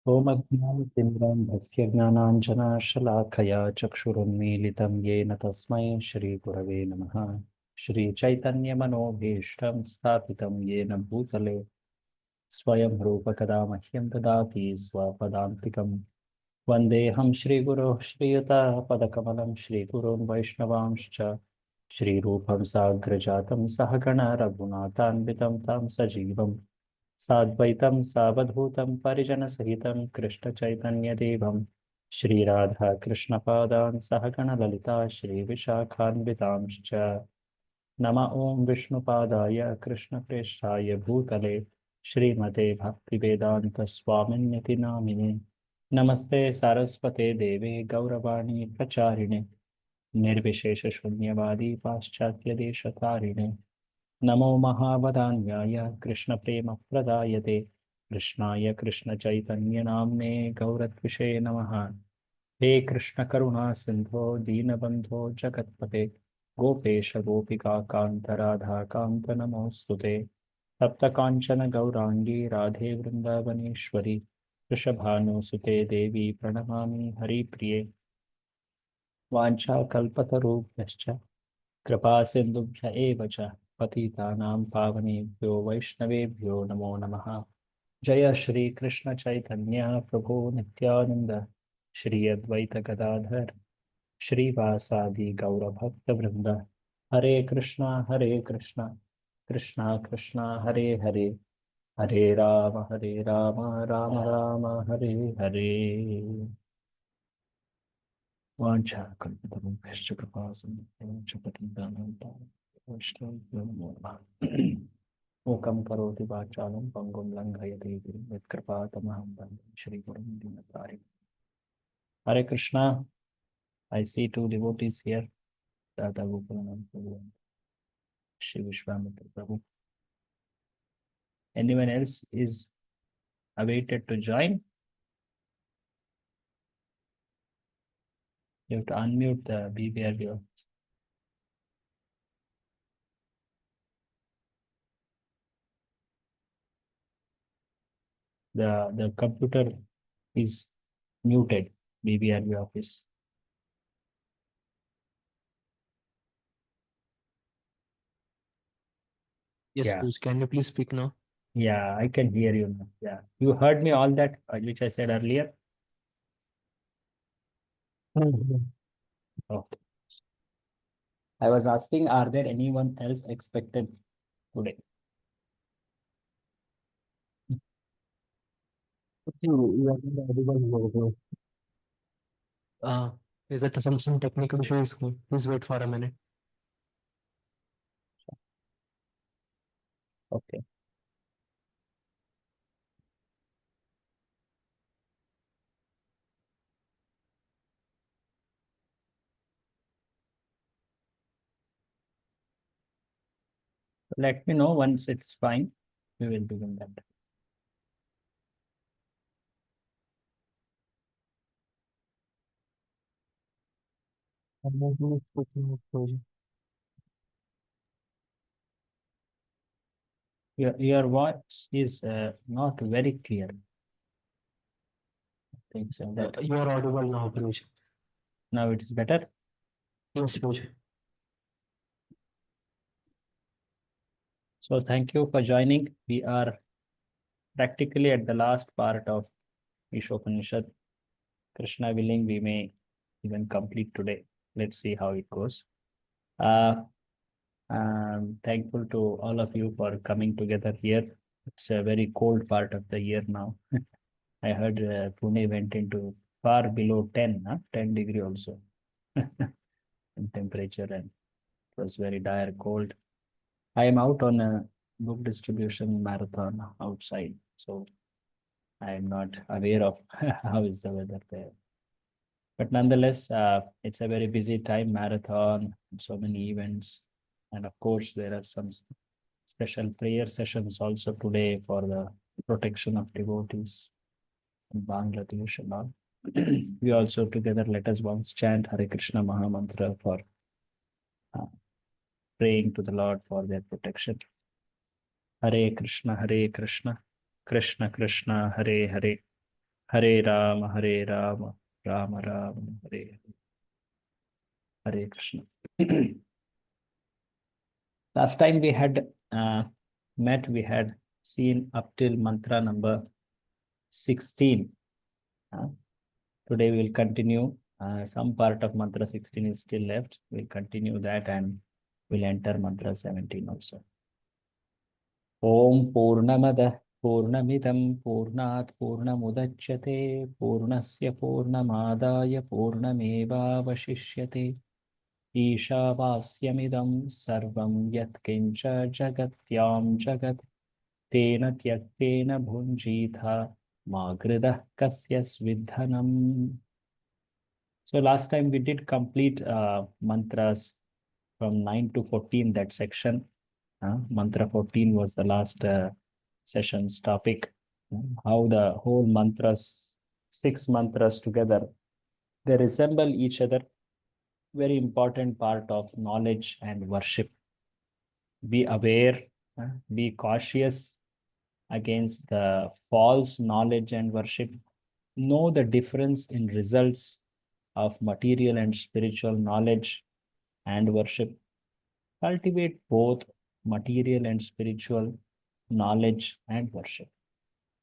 ॐ अज्ञानतिमिरान्धस्य ज्ञानाञ्जनशलाकया चक्षुरुन्मीलितं येन तस्मै श्रीगुरवे नमः। श्रीचैतन्यमनोभीष्टं स्थापितं येन भूतले स्वयं रूपकदा मह्यं ददाति स्वपदान्तिकं। वन्देऽहं श्रीगुरोः श्रीयुतापदकमलं श्रीगुरोन् वैष्णवांश्च श्रीरूपं साग्रजातं सहगण रघुनाथान्वितं तं सजीवम् साद्वैतं सावधूतं परिजनसहितं कृष्णचैतन्यदेवं श्रीराधा कृष्णपादान् सहगणललिता श्रीविशाखान्वितांश्च नमः ॐ विष्णुपादाय कृष्णप्रेष्ठाय भूतले श्रीमते भक्तिवेदान्तस्वामिन्यति नामिने नमस्ते सारस्वते देवे गौरवाणी प्रचारिणे निर्विशेषशून्यवादी पाश्चात्यदेशतारिणे नमो महावदान्याय कृष्णप्रेमप्रदायते कृष्णाय कृष्णचैतन्यनाम्ने गौरत्विषे नमः। हे कृष्ण करुणा सिंधो दीनबंधो जगत्पते गोपेश गोपिका कांत राधा कांत नमोस्तुते तप्त कांचन गौरांगी राधे वृंदावनेश्वरी वृषभानुसुते देवी प्रणमामि हरिप्रिये वाञ्छाकल्पतरुभ्यश्च कृपा सिंधुभ्य एव च पतितानां पावनेभ्यो वैष्णवेभ्यो नमो नमः। जय श्री कृष्ण चैतन्य प्रभु नित्यानंद श्री अद्वैत गदाधर श्रीवासादि गौरभक्तवृंद हरे कृष्णा कृष्णा कृष्णा हरे हरे हरे राम राम राम हरे हरे। वाञ्छाकल्पतरुभ्यश्च कृपा सिन्धुभ्यश्च पतितानां पावनेभ्यो वैष्णवेभ्यो नमो नमः। मूकं करोति वाचालं पङ्गुं लङ्घयते गिरिं यत्कृपातमहं वन्दे श्रीगुरुं दीनतारिणं। Hare Krishna, I see two devotees here, Radha Gopalanand Prabhu and Shri Vishwamitra Prabhu. Anyone else is awaited to join? You have to unmute the BBR. The computer is muted, BBRB office. Yes, Yeah, Pooja, can you please speak now? yeah, I can hear you now. Yeah, you heard me all that which I said earlier. Okay. I was asking, are there anyone else expected today? You are not audible here. Is it some technical issues? Please wait for a minute. Okay. Let me know once it's fine. We will begin that. Can you please speak now, Pooja? Your voice is not very clear. I think so. That You are audible now, Pooja. now it's better. Yes, Pooja. So thank you for joining. We are practically at the last part of Ishopanishad. Krishna willing, we may even complete today. Let's see how it goes. Uh, I'm thankful to all of you for coming together here. It's a very cold part of the year now. I heard Pune went into far below 10, huh? 10 degree also in temperature, and it was very dire cold. I am out on a book distribution marathon outside, so I am not aware of how is the weather there. But nonetheless, it's a very busy time, marathon, so many events. And of course, there are some special prayer sessions also today for the protection of devotees in Bangladesh and all. We also together let us once chant Hare Krishna Maha Mantra for uh, praying to the Lord for their protection. Hare Krishna, Krishna Krishna, Hare Hare, Hare Rama, Hare Rama, Rama Rama, Hare Hare Krishna. Last time we had met, we had seen up till mantra number 16. Today we'll continue. Some part of mantra 16 is still left. We'll continue that and we'll enter mantra 17 also. Om Purnamada Purnamidam Purnat Purnamudachyate Purnasya Purnamadaya Purnameva Vashishyate Ishavasya Sarvam Yatkincha Jagatyam Jagat Tena Tyaktena Bhunjitha Magridah Kasyas Vidhanam. So last time we did complete mantras from 9 to 14, that section. Mantra 14 was the last session's topic. How the whole mantras, 6 mantras together, they resemble each other. Very important part of knowledge and worship. Be aware, be cautious against the false knowledge and worship. Know the difference in results of material and spiritual knowledge and worship. Cultivate both material and spiritual knowledge and worship.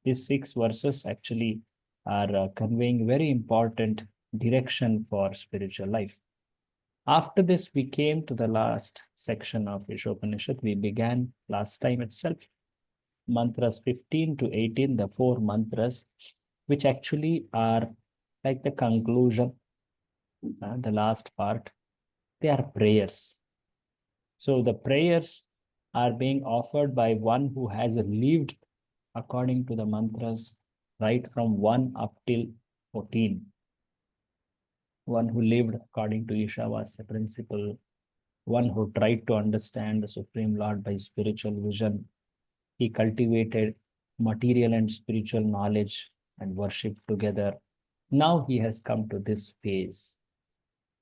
These 6 verses actually are conveying very important direction for spiritual life. After this, we came to the last section of Ishopanishad. We began last time itself. Mantras 15 to 18, the 4 mantras, which actually are like the conclusion, the last part. They are prayers. So the prayers are being offered by one who has lived according to the mantras right from 1 up till 14. One who lived according to Ishavasya principle, one who tried to understand the Supreme Lord by spiritual vision. He cultivated material and spiritual knowledge and worship together. Now he has come to this phase.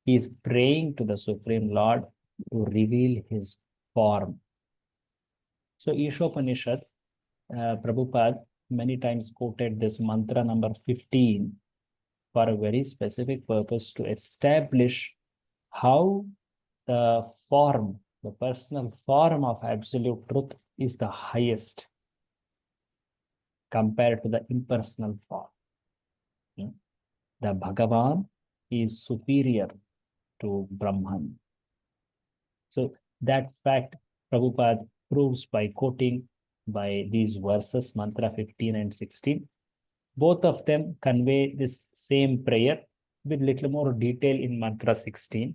He is praying to the Supreme Lord to reveal his form. So Ishopanishad, Prabhupada many times quoted this mantra number 15 for a very specific purpose, to establish how the form, the personal form of absolute truth is the highest compared to the impersonal form. The Bhagavan is superior to Brahman. So that fact Prabhupada proves by quoting by these verses, mantra 15 and 16. Both of them convey this same prayer with little more detail in mantra 16.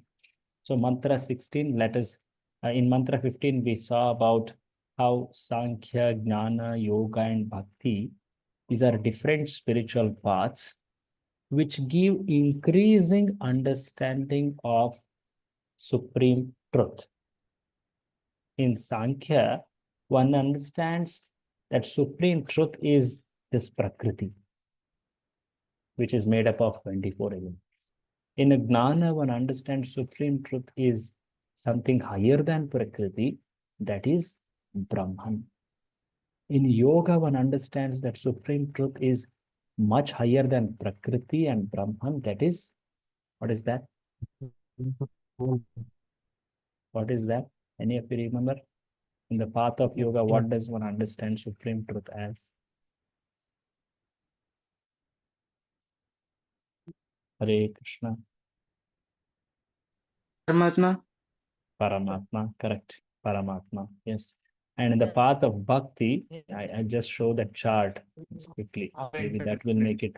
So mantra 16, let us, in mantra 15, we saw about how Sankhya, Jnana, Yoga and Bhakti, these are different spiritual paths which give increasing understanding of supreme truth. In Sankhya, one understands that supreme truth is this Prakriti, which is made up of 24 elements. In Jnana, one understands supreme truth is something higher than Prakriti, that is Brahman. In Yoga, one understands that supreme truth is much higher than Prakriti and Brahman, that is, what is that? What is that? Any of you remember? In the path of yoga, what does one understand supreme truth as? Hare Krishna. Paramatma. Paramatma, correct. Paramatma, yes. And in the path of bhakti, I just show the chart quickly. Maybe that will make it.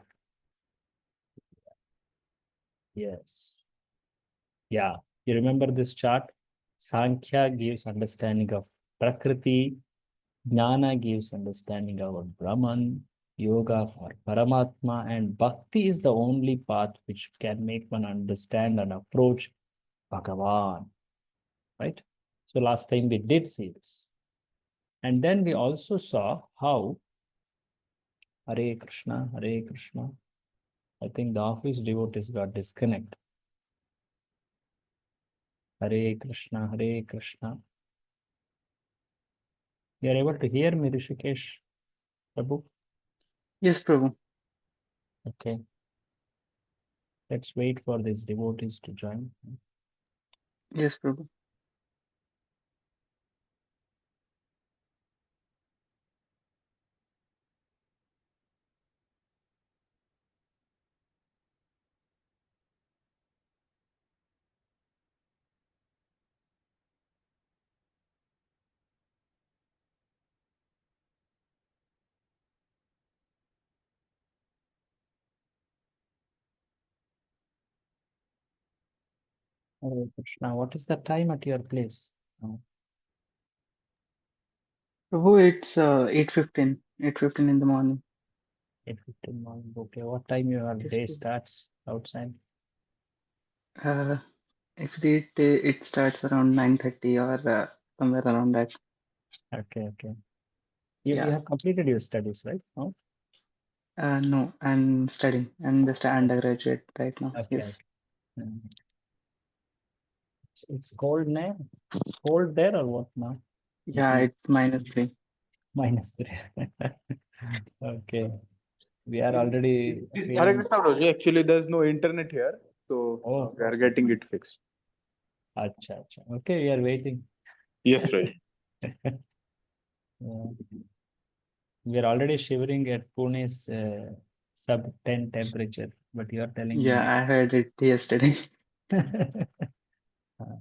Yes. Yeah. You remember this chart? Sankhya gives understanding of Prakriti. Jnana gives understanding of Brahman. Yoga for Paramatma. And Bhakti is the only path which can make one understand and approach Bhagavan. Right? So last time we did see this. And then we also saw how Hare Krishna, Hare Krishna. I think the office devotees got disconnect. Hare Krishna, Hare Krishna. You are able to hear me, Rishikesh, Prabhu? Yes, Prabhu. Okay. Let's wait for these devotees to join. Yes, Prabhu. Hare Krishna. What is the time at your place? Oh, Prabhu, it's 8:15. 8:15 in the morning. 8:15 morning. Okay. What time your Yes, day Prabhu. starts outside? Uh, Actually, it starts around 9:30 or somewhere around that. Okay. Okay. You Yeah. have completed your studies, right? Oh, No, I'm studying. I'm just an undergraduate right now. okay. Yes. Okay. Mm. It's cold now. It's cold there or what now? This Yeah, is it's -3. -3. Okay. We are It's, already it's Hare feeling. Krishna Prabhuji. Actually, there's no internet here, so Oh, we are getting it fixed. acha, acha. Okay, we are waiting. Yes, right. Yeah. We are already shivering at Pune's sub 10 temperature, but you are telling Yeah, me. I heard it yesterday. Uh,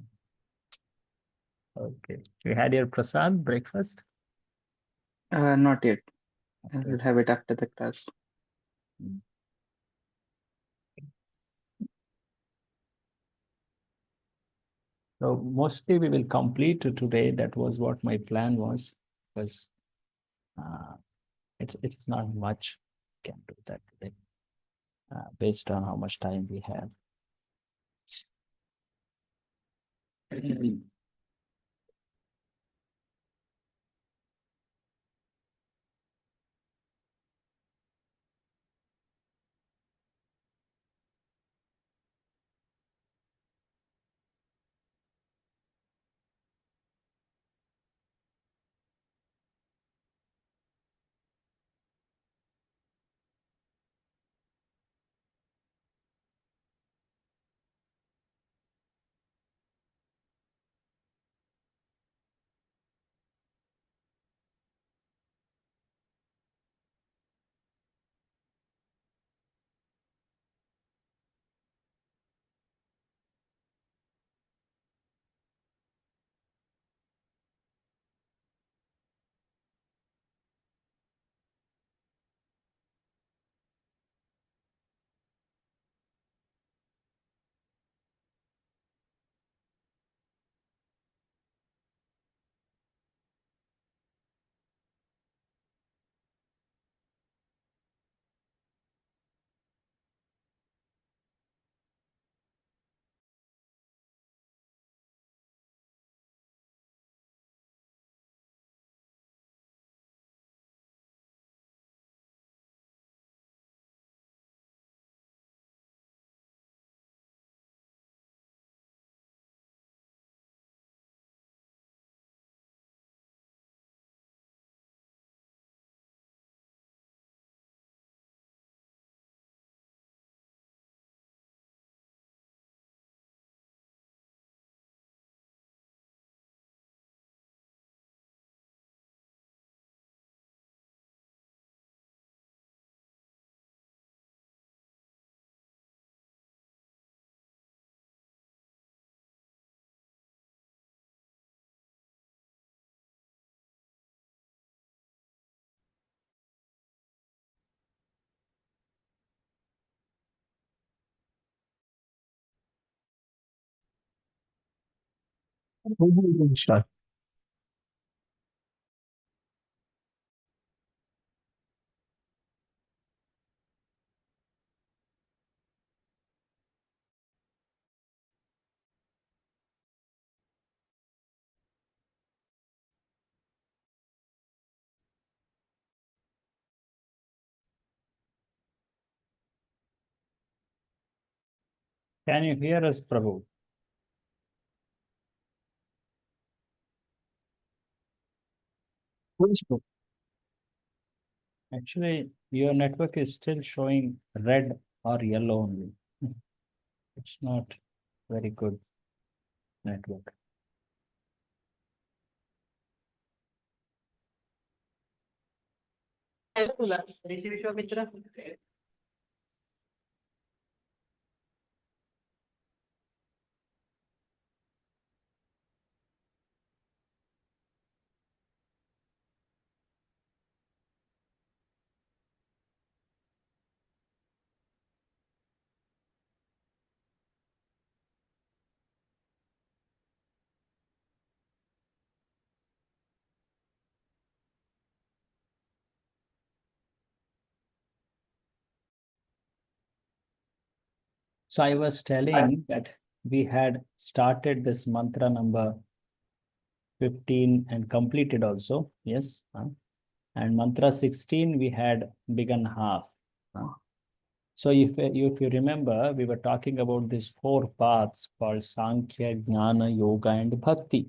okay. You had your prasad breakfast? Not yet. Okay. I'll have it after the class. Mm. So mostly we will complete today. That was what my plan was, because uh, it's not much. Can do that today, based on how much time we have. Sure. Can you hear us, Prabhu? Please, Prabhu. Actually, your network is still showing red or yellow only. It's not very good network. So I was telling that we had started this mantra number 15 and completed also. Yes. And mantra 16, we had begun half. So if you remember, we were talking about these four paths called Sankhya, Jnana, Yoga, and Bhakti,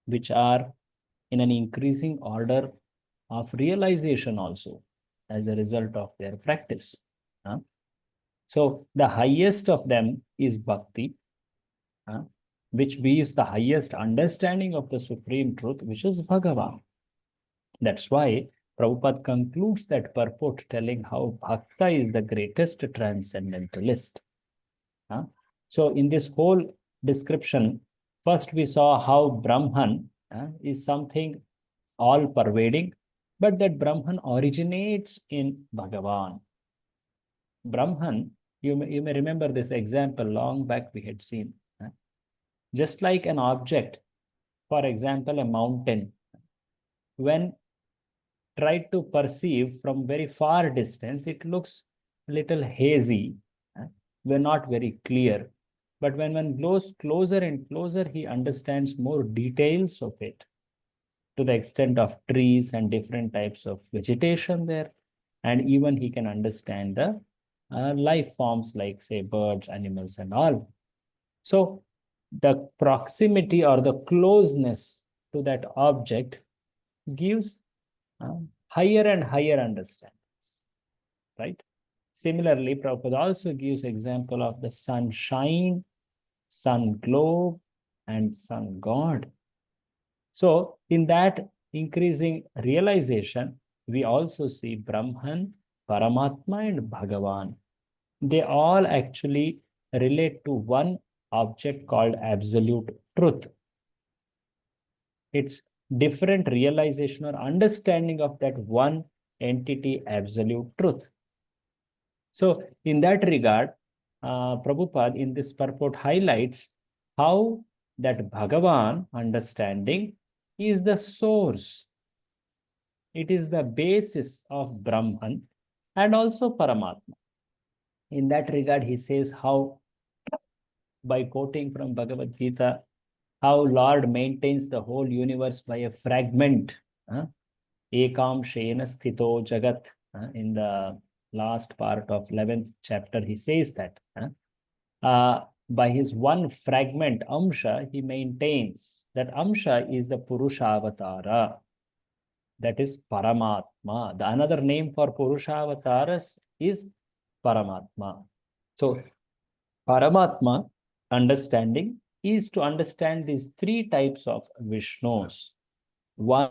which are in an increasing order of realization also as a result of their practice. So the highest of them is Bhakti, which gives the highest understanding of the supreme truth, which is Bhagavan. That's why Prabhupada concludes that purport telling how Bhakta is the greatest transcendentalist. So in this whole description, first we saw how Brahman is something all-pervading, but that Brahman originates in Bhagavan. Brahman, you may remember this example long back we had seen. Just like an object, for example, a mountain, when tried to perceive from very far distance, it looks a little hazy. We're not very clear. But when one goes closer and closer, he understands more details of it, to the extent of trees and different types of vegetation there. And even he can understand the life forms like, say, birds, animals, and all. So the proximity or the closeness to that object gives higher and higher understandings, right? Similarly, Prabhupada also gives example of the sunshine, sun globe, and sun god. So in that increasing realization, we also see Brahman, Paramatma, and Bhagavan. They all actually relate to one object called absolute truth. It's different realization or understanding of that one entity, absolute truth. So in that regard, Prabhupada in this purport highlights how that Bhagavan understanding is the source. It is the basis of Brahman and also Paramatma. In that regard, he says how, by quoting from Bhagavad Gita, how Lord maintains the whole universe by a fragment. Ekam Shena Sthito Jagat. In the last part of 11th chapter, he says that. By his one fragment, Amsha, he maintains that Amsha is the Purushavatara. That is Paramatma. The another name for Purushavataras is Paramatma. So, Paramatma understanding is to understand these three types of Vishnus. One,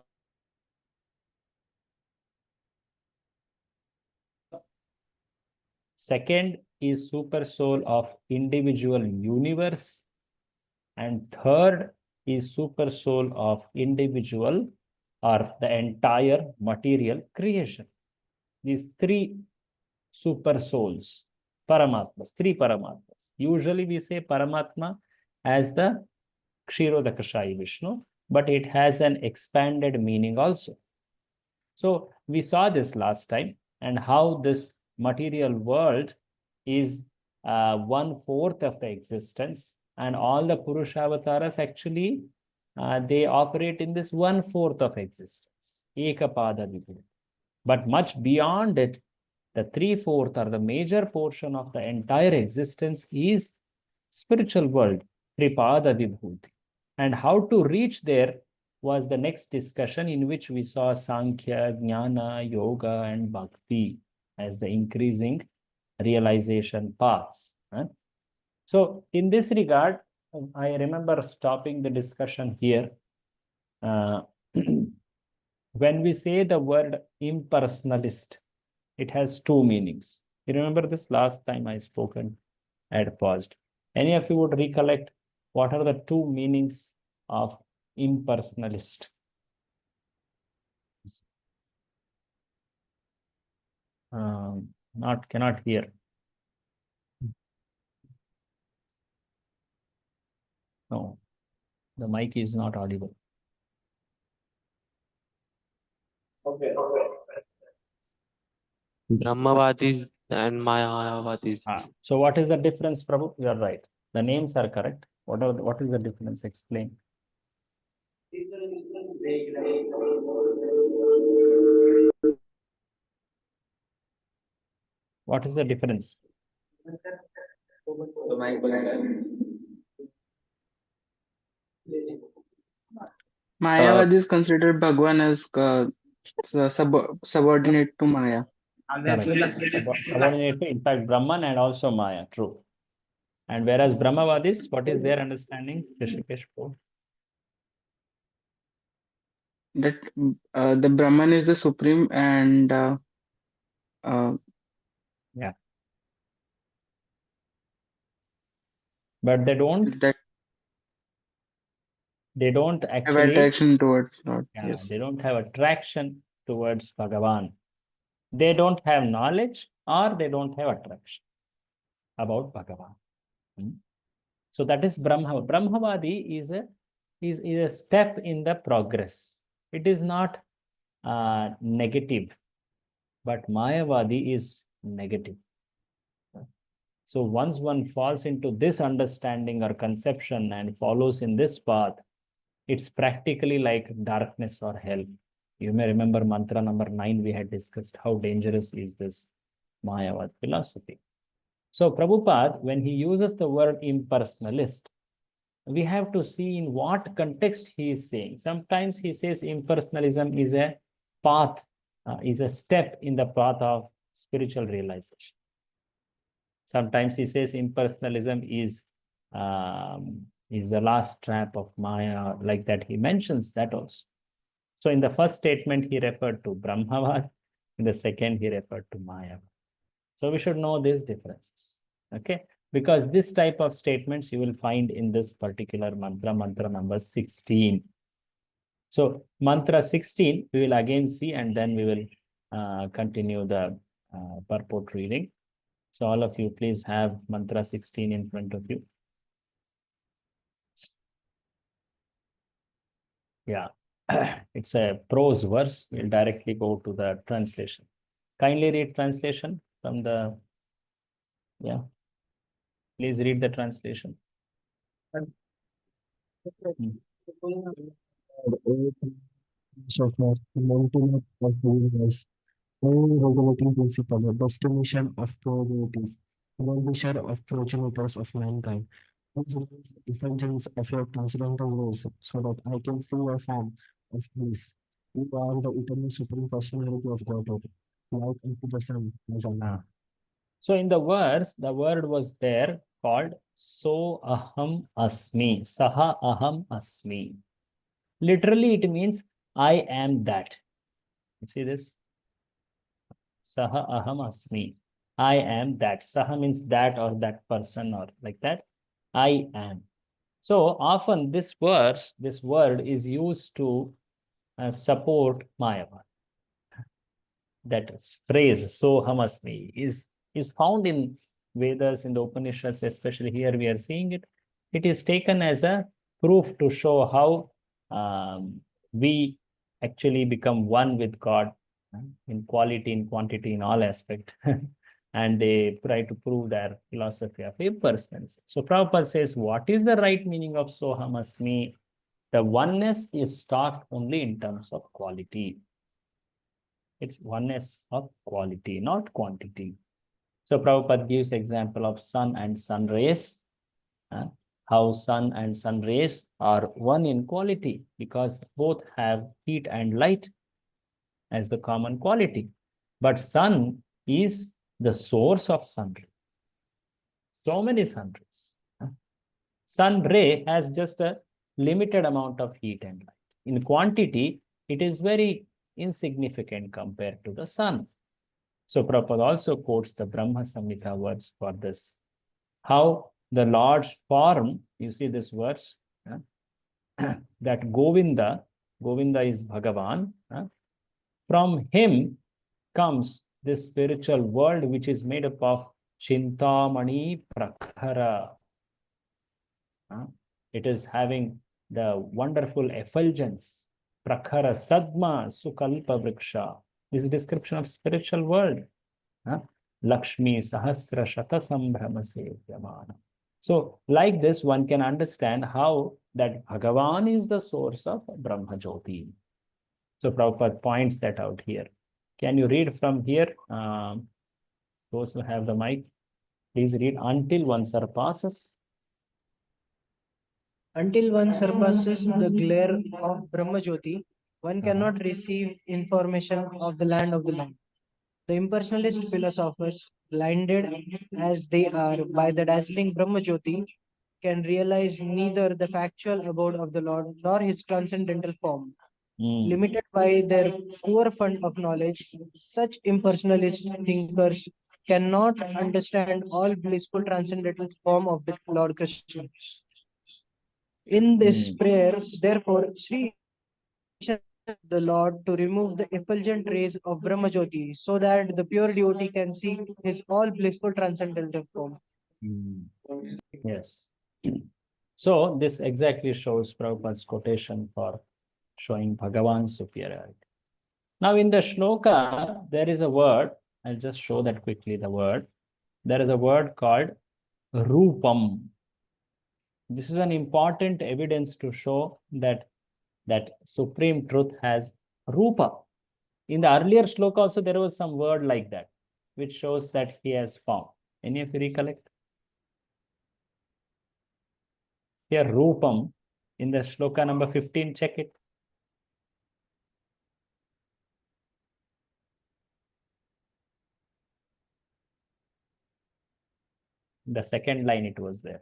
second is super soul of individual universe, and third is super soul of individual or the entire material creation. These three super souls, Paramatmas, three Paramatmas. Usually we say Paramatma as the Kshirodakashayi Vishnu, but it has an expanded meaning also. So we saw this last time, and how this material world is 1/4 of the existence, and all the Purushavataras actually they operate in this 1/4 of existence, Ekapada Vibhuti. But much beyond it, the 3/4 or the major portion of the entire existence is spiritual world, Tripada Vibhuti. And how to reach there, was the next discussion, in which we saw Sankhya, Jnana, Yoga, and Bhakti as the increasing realization paths. So in this regard, I remember stopping the discussion here. When we say the word impersonalist, it has two meanings. You remember this last time I spoken, I had paused. Any of you would recollect what are the two meanings of impersonalist? Cannot hear. No, the mic is not audible. Brahmavadis and Mayavadis. So what is the difference, Prabhu? You are right. The names are correct. What is the difference? Explain. What is the difference? Mayavadis consider Bhagwan as subordinate to Maya. Correct. Subordinate to, in fact, Brahman and also Maya. True. And whereas Brahmavadis, what is their understanding? Rishikesh, That the Brahman is the supreme and yeah. But they don't that have actually attraction towards Lord. yeah, Yes. they don't have attraction towards Bhagavan. They don't have knowledge or they don't have attraction about Bhagavan. So that is Brahma. Brahmavadi is a step in the progress. It is not negative, but Mayavadi is negative. So once one falls into this understanding or conception and follows in this path, it's practically like darkness or hell. You may remember mantra number 9, we had discussed how dangerous is this Mayavad philosophy. So Prabhupada, when he uses the word impersonalist, we have to see in what context he is saying. Sometimes he says impersonalism is a path, is a step in the path of spiritual realization. Sometimes he says impersonalism is the last trap of Maya, like that he mentions that also. So in the first statement, he referred to Brahmavad. In the second, he referred to Maya. So we should know these differences, okay? Because this type of statements you will find in this particular mantra, mantra number 16. So mantra 16, we will again see, and then we will continue the purport reading. So all of you, please have mantra 16 in front of you. Yeah, it's a prose verse. We'll directly go to the translation. Kindly read translation from the, yeah. Please read the translation. Of mountain of universe, only regulating principle, the destination of probabilities, well-wisher of progenitors of mankind. Please release the effulgence of your transcendental rays, so that I can see your form of bliss. You are the eternal supreme personality of Godhead, like unto the sun, as I am. So in the verse, the word was there called So Aham Asmi, Saha Aham Asmi. Literally, it means I am that. You see this? Saha Aham Asmi. I am that. Saha means that or that person or like that. I am. So often this verse, this word is used to support Mayavad. That phrase, so hamasmi, is found in Vedas, in the Upanishads, especially here we are seeing it. It is taken as a proof to show how we actually become one with God in quality, in quantity, in all aspects. And they try to prove their philosophy of impersonalism. So Prabhupada says, what is the right meaning of Soham Asmi? The oneness is taught only in terms of quality. It's oneness of quality, not quantity. So Prabhupada gives example of sun and sun rays. how sun and sun rays are one in quality because both have heat and light as the common quality. But sun is the source of sun ray. So many sun rays. Sun ray has just a limited amount of heat and light. In quantity, it is very insignificant compared to the sun. So Prabhupada also quotes the Brahma Samhita words for this. How the Lord's form, you see this verse, that Govinda is Bhagavan. From him comes this spiritual world which is made up of Chintamani Prakhara. It is having the wonderful effulgence, Prakhara Sadma Sukalpa Vriksha. This is description of spiritual world. Lakshmi Sahasra Shata Sambhrama Sevyamana. So, like this, one can understand how that Bhagavan is the source of Brahma Jyoti. So, Prabhupada points that out here. Can you read from here? Those who have the mic, please read until one surpasses. Until one surpasses the glare of Brahma Jyoti, one cannot receive information of the land of the light. The impersonalist philosophers, blinded as they are by the dazzling Brahma Jyoti, can realize neither the factual abode of the Lord nor his transcendental form. Limited by their poor fund of knowledge, such impersonalist thinkers cannot understand all blissful transcendental form of the Lord Krishna. In this prayer, therefore, Sri the Lord to remove the effulgent rays of Brahma Jyoti so that the pure devotee can see his all blissful transcendental form. Yes. So this exactly shows Prabhupada's quotation for showing Bhagavan's superiority. Now in the shloka, there is a word, I'll just show that quickly, the word. There is a word called Rupam. This is an important evidence to show that supreme truth has Rupa. In the earlier shloka also, there was some word like that, which shows that he has form. Any of you recollect? Here, Rupam, in the shloka number 15, check it. The second line it was there.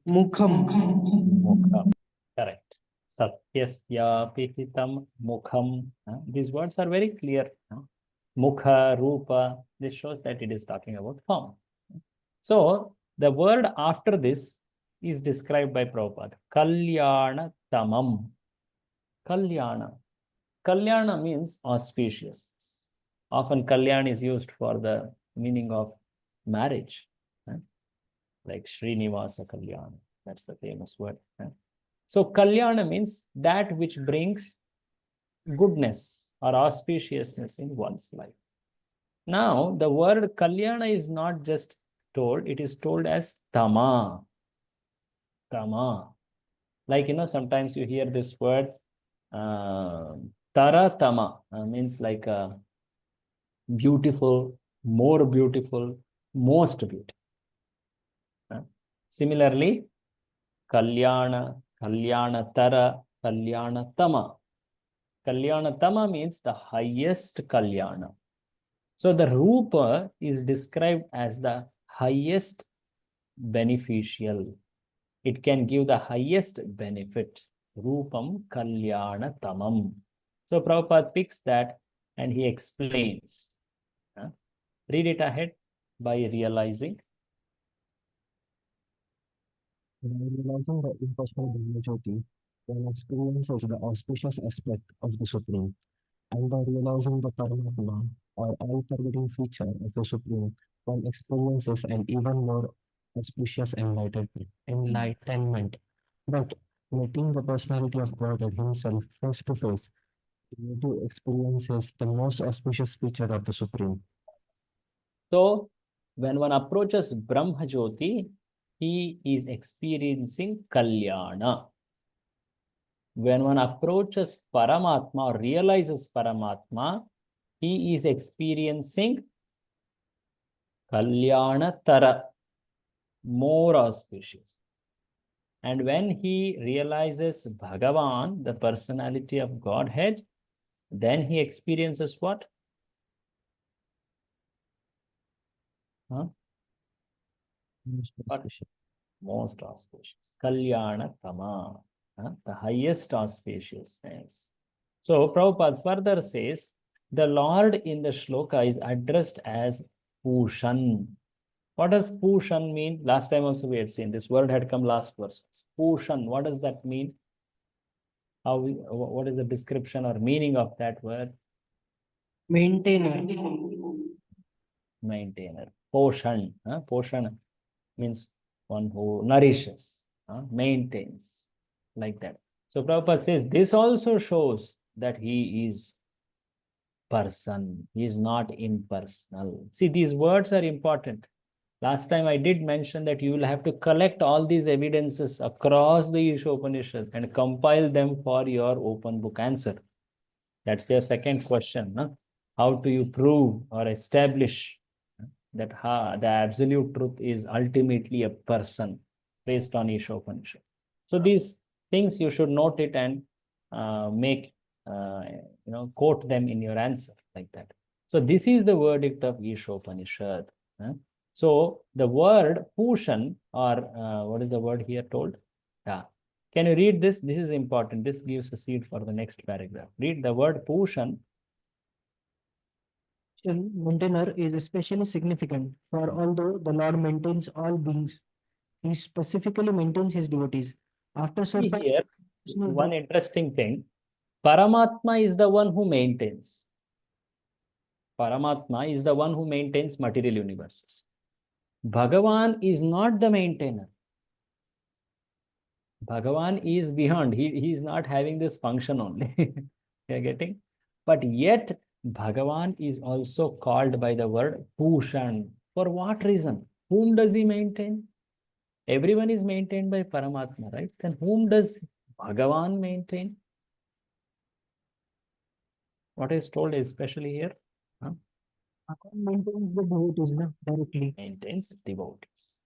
Mukham. Mukham. Correct. Satyasya pihitam mukham. These words are very clear. Mukha, Rupa. This shows that it is talking about form. So, the word after this is described by Prabhupada. Kalyana tamam. Kalyana. Kalyana means auspiciousness. Often Kalyan is used for the meaning of marriage. Like Srinivasa Kalyana. That's the famous word. So Kalyana means that which brings goodness or auspiciousness in one's life. Now, the word Kalyana is not just told, it is told as Tama. Tama. Like, sometimes you hear this word Taratama, means like beautiful, more beautiful, most beautiful. Similarly, Kalyana, Kalyana Tara, Kalyana Tama. Kalyana Tama means the highest Kalyana. So the Rupa is described as the highest beneficial. It can give the highest benefit. Rupam Kalyana Tamam. So Prabhupada picks that and he explains. Read it ahead by realizing. By realizing the impersonal Brahma Jyoti, one experiences the auspicious aspect of the Supreme, and by realizing the Paramatma, or all-pervading feature of the Supreme, one experiences an even more auspicious enlightenment. But meeting the personality of God himself face to face, the devotee experiences the most auspicious feature of the Supreme. So, when one approaches Brahma Jyoti, he is experiencing Kalyana. When one approaches Paramatma or realizes Paramatma, he is experiencing Kalyanatara, more auspicious. And when he realizes Bhagavan, the personality of Godhead, then he experiences what? Huh? What? Most auspicious. Kalyanatama, the highest auspiciousness. So Prabhupada further says, the Lord in the shloka is addressed as Pushan. What does Pushan mean? Last time also we had seen this word had come last verse. Pushan, what does that mean? What is the description or meaning of that word? Maintainer. Maintainer. Poshan. Poshan means one who nourishes, maintains, like that. So Prabhupada says this also shows that he is person. He is not impersonal. See, these words are important. Last time I did mention that you will have to collect all these evidences across the Ishopanishad and compile them for your open book answer. That's your second question. How do you prove or establish that the absolute truth is ultimately a person based on Ishopanishad? So these things you should note it and quote them in your answer like that. So this is the verdict of Ishopanishad. So the word Pushan, or what is the word here told? Yeah. Can you read this? This is important. This gives a seed for the next paragraph. Read the word Pushan. Maintainer is especially significant, for although the Lord maintains all beings, he specifically maintains his devotees. After See surpassing here, one interesting thing. Paramatma is the one who maintains. Paramatma is the one who maintains material universes. Bhagavan is not the maintainer. Bhagavan is beyond. He is not having this function only. You are getting? But yet, Bhagavan is also called by the word Pushan. For what reason? Whom does he maintain? Everyone is maintained by Paramatma, right? Then whom does Bhagavan maintain? What is told especially here? maintains the devotees directly. Maintains devotees.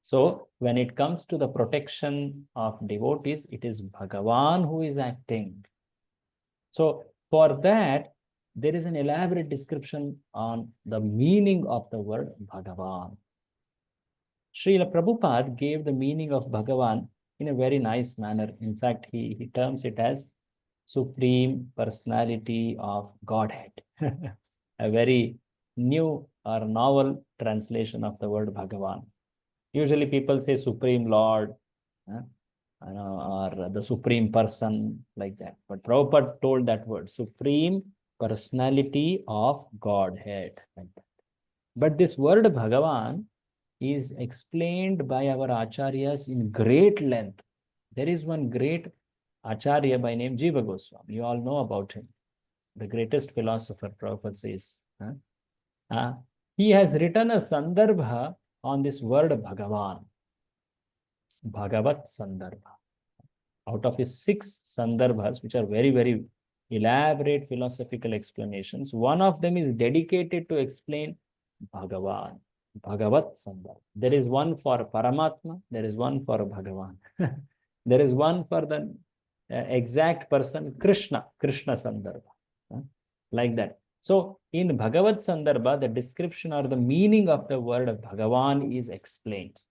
So when it comes to the protection of devotees, it is Bhagavan who is acting. So for that, there is an elaborate description on the meaning of the word Bhagavan. Srila Prabhupada gave the meaning of Bhagavan in a very nice manner. In fact, he terms it as Supreme Personality of Godhead. A very new or novel translation of the word Bhagavan. Usually people say Supreme Lord, or the Supreme Person, like that. But Prabhupada told that word, Supreme Personality of Godhead. Like that. But this word Bhagavan is explained by our acharyas in great length. There is one great acharya by name Jiva Goswami. You all know about him. The greatest philosopher, Prabhupada says. He has written a Sandarbha on this word Bhagavan. Bhagavat Sandarbha. Out of his 6 Sandarbhas, which are very, very elaborate philosophical explanations, one of them is dedicated to explain Bhagavan. Bhagavat Sandarbha. There is one for Paramatma, there is one for Bhagavan. There is one for the exact person, Krishna Sandarbha. Like that. So in Bhagavat Sandarbha, the description or the meaning of the word Bhagavan is explained.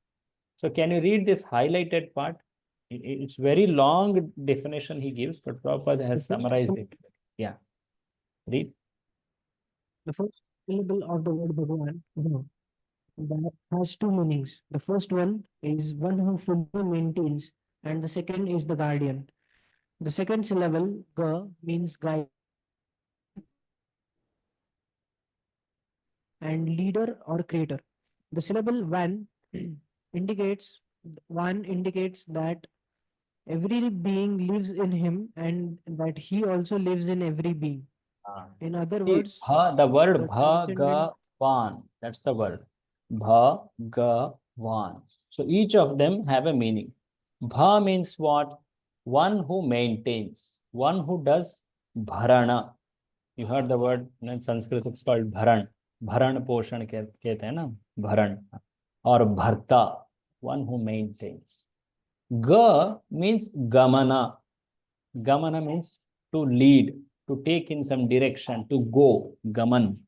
So can you read this highlighted part? It's very long definition he gives, but Prabhupada has summarized it. Yeah. Read. The first syllable of the word Bhagavan that has 2 meanings. The first one is one who fully maintains, and the second is the guardian. The second syllable, Ga, means guide and leader or creator. The syllable Van indicates that every being lives in him and that he also lives in every being. In other words, the word the transcendent- Bhagavan, that's the word. Bhagavan. So each of them have a meaning. Bha means what? One who maintains, one who does bharana. You heard the word in Sanskrit, it's called bharan. Bharan poshan कहते हैं ना, bharan. Or bharta, one who maintains. Ga means gamana. Gamana means to lead, to take in some direction, to go, gaman.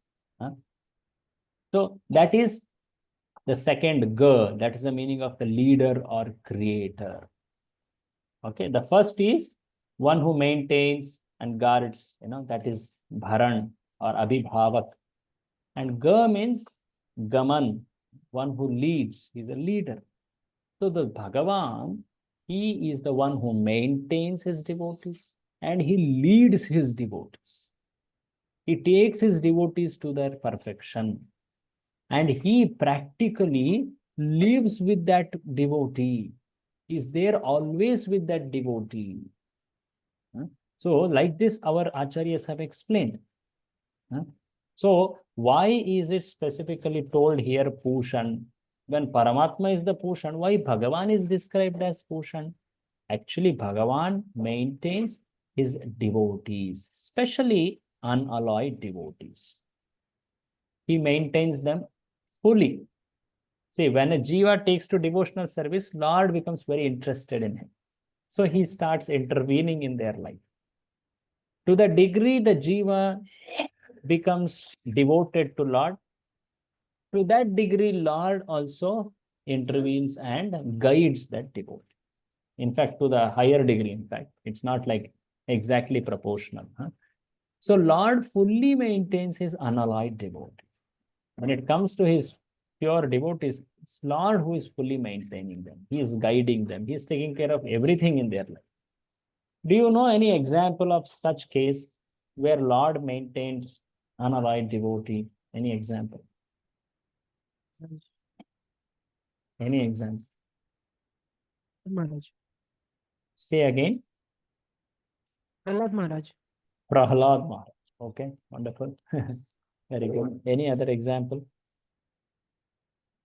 So that is the second ga, that is the meaning of the leader or creator. Okay, the first is one who maintains and guards, that is bharan or abhibhavak. And ga means gaman, one who leads, he's a leader. So the Bhagavan, he is the one who maintains his devotees and he leads his devotees. He takes his devotees to their perfection and he practically lives with that devotee. He is there always with that devotee. So like this, our acharyas have explained. So why is it specifically told here Pushan? When Paramatma is the Pushan, why Bhagavan is described as Pushan? Actually, Bhagavan maintains his devotees, especially unalloyed devotees. He maintains them fully. See, when a jiva takes to devotional service, Lord becomes very interested in him. So he starts intervening in their life. To the degree the jiva becomes devoted to Lord, to that degree, Lord also intervenes and guides that devotee. In fact, to the higher degree, in fact, it's not like exactly proportional. So Lord fully maintains his unalloyed devotees. When it comes to his pure devotees, it's Lord who is fully maintaining them. He is guiding them. He is taking care of everything in their life. Do you know any example of such case where Lord maintains unalloyed devotee? Any example? Any example? Maharaj. Say again. Prahlad Maharaj. Prahlad Maharaj. Okay, wonderful. Very good. Any other example?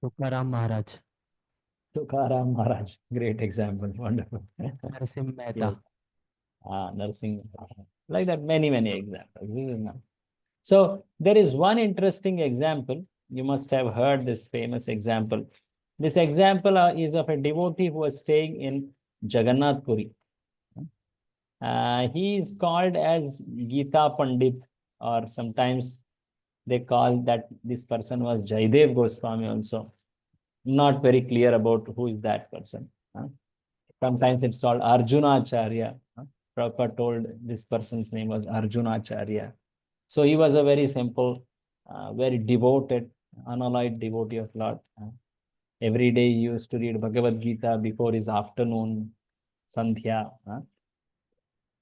Tukaram Maharaj. Tukaram Maharaj. Great example. Wonderful. Narasimha Mehta. Yes. Nursing. Like that, many examples. So there is one interesting example. You must have heard this famous example. This example is of a devotee who was staying in Jagannath Puri. He is called as Gita Pandit, or sometimes they call that this person was Jaidev Goswami also. Not very clear about who is that person. Sometimes it's called Arjunacharya. Prabhupada told this person's name was Arjunacharya. So he was a very simple, very devoted, unalloyed devotee of Lord. Every day he used to read Bhagavad Gita before his afternoon Sandhya.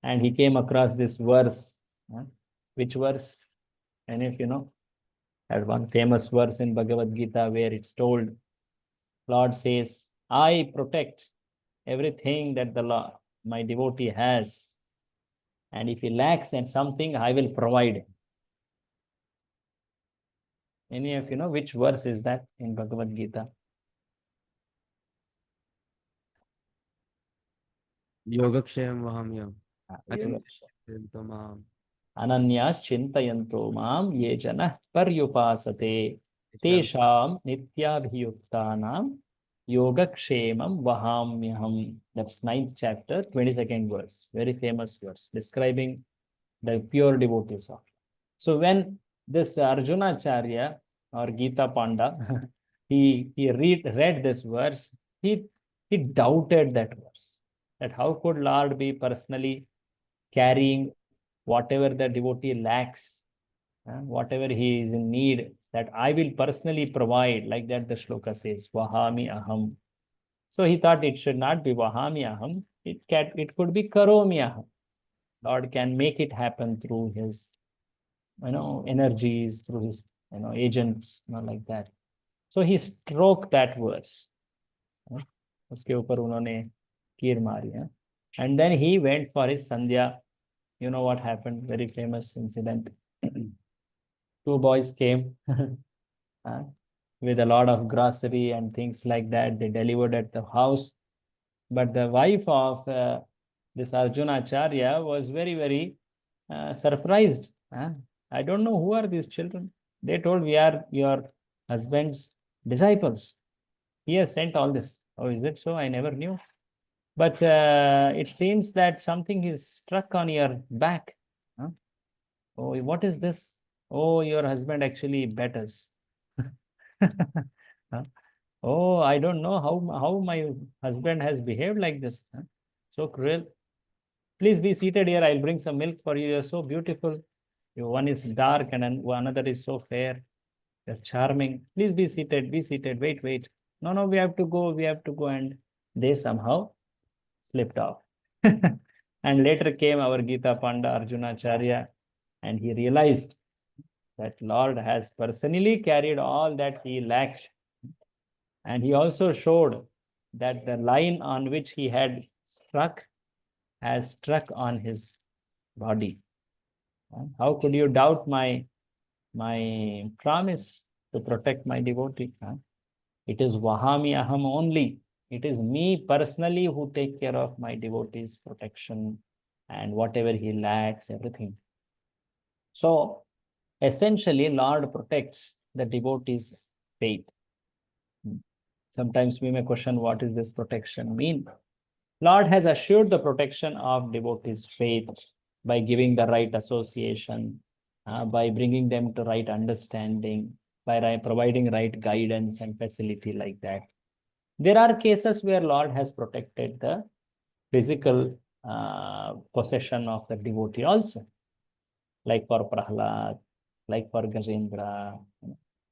And he came across this verse. Which verse? And if you know, that one famous verse in Bhagavad Gita where it's told, Lord says, I protect everything that the Lord, my devotee has. And if he lacks in something, I will provide. Any of you know which verse is that in Bhagavad Gita? Yogakshayam Vahamyam. Ananyas Chintayanto Mam Ye Jana Paryupasate Tesham Nityabhiyuktanam Yogakshemam Vahamyaham. That's 9th chapter, 22nd verse. Very famous verse describing the pure devotees of. So when this Arjunacharya or Gita Panda, he read this verse, he doubted that verse. That how could Lord be personally carrying whatever the devotee lacks, whatever he is in need, that I will personally provide, like that the shloka says, Vahami Aham. So he thought it should not be Vahami Aham, it could be Karomi Aham. Lord can make it happen through his, energies, through his, agents, like that. So he stroked that verse. Uske upar unhone कीर मारी. And then he went for his Sandhya. You know what happened? Very famous incident. Two boys came with a lot of grocery and things like that. They delivered at the house. But the wife of this Arjunacharya was very, very surprised. I don't know who are these children. They told, we are your husband's disciples. He has sent all this. Oh, is it so? I never knew. But it seems that something is struck on your back. Huh? Oh, what is this? Oh, your husband actually bet us. Huh? Oh, I don't know how my husband has behaved like this. Huh? So cruel. Please be seated here. I'll bring some milk for you. You're so beautiful. One is dark and another is so fair. You're charming. Please be seated. Be seated. Wait, wait. No, no, we have to go. We have to go. And they somehow slipped off. And later came our Gita Panda Arjunacharya, and he realized that Lord has personally carried all that he lacked. And he also showed that the line on which he had struck has struck on his body. How could you doubt my promise to protect my devotee? It is Vahami Aham only. It is me personally who take care of my devotee's protection and whatever he lacks, everything. So essentially, Lord protects the devotee's faith. Sometimes we may question, what is this protection mean? Lord has assured the protection of devotees' faith by giving the right association, by bringing them to right understanding, by providing right guidance and facility like that. There are cases where Lord has protected the physical possession of the devotee also, like for Prahlad, like for Gajendra.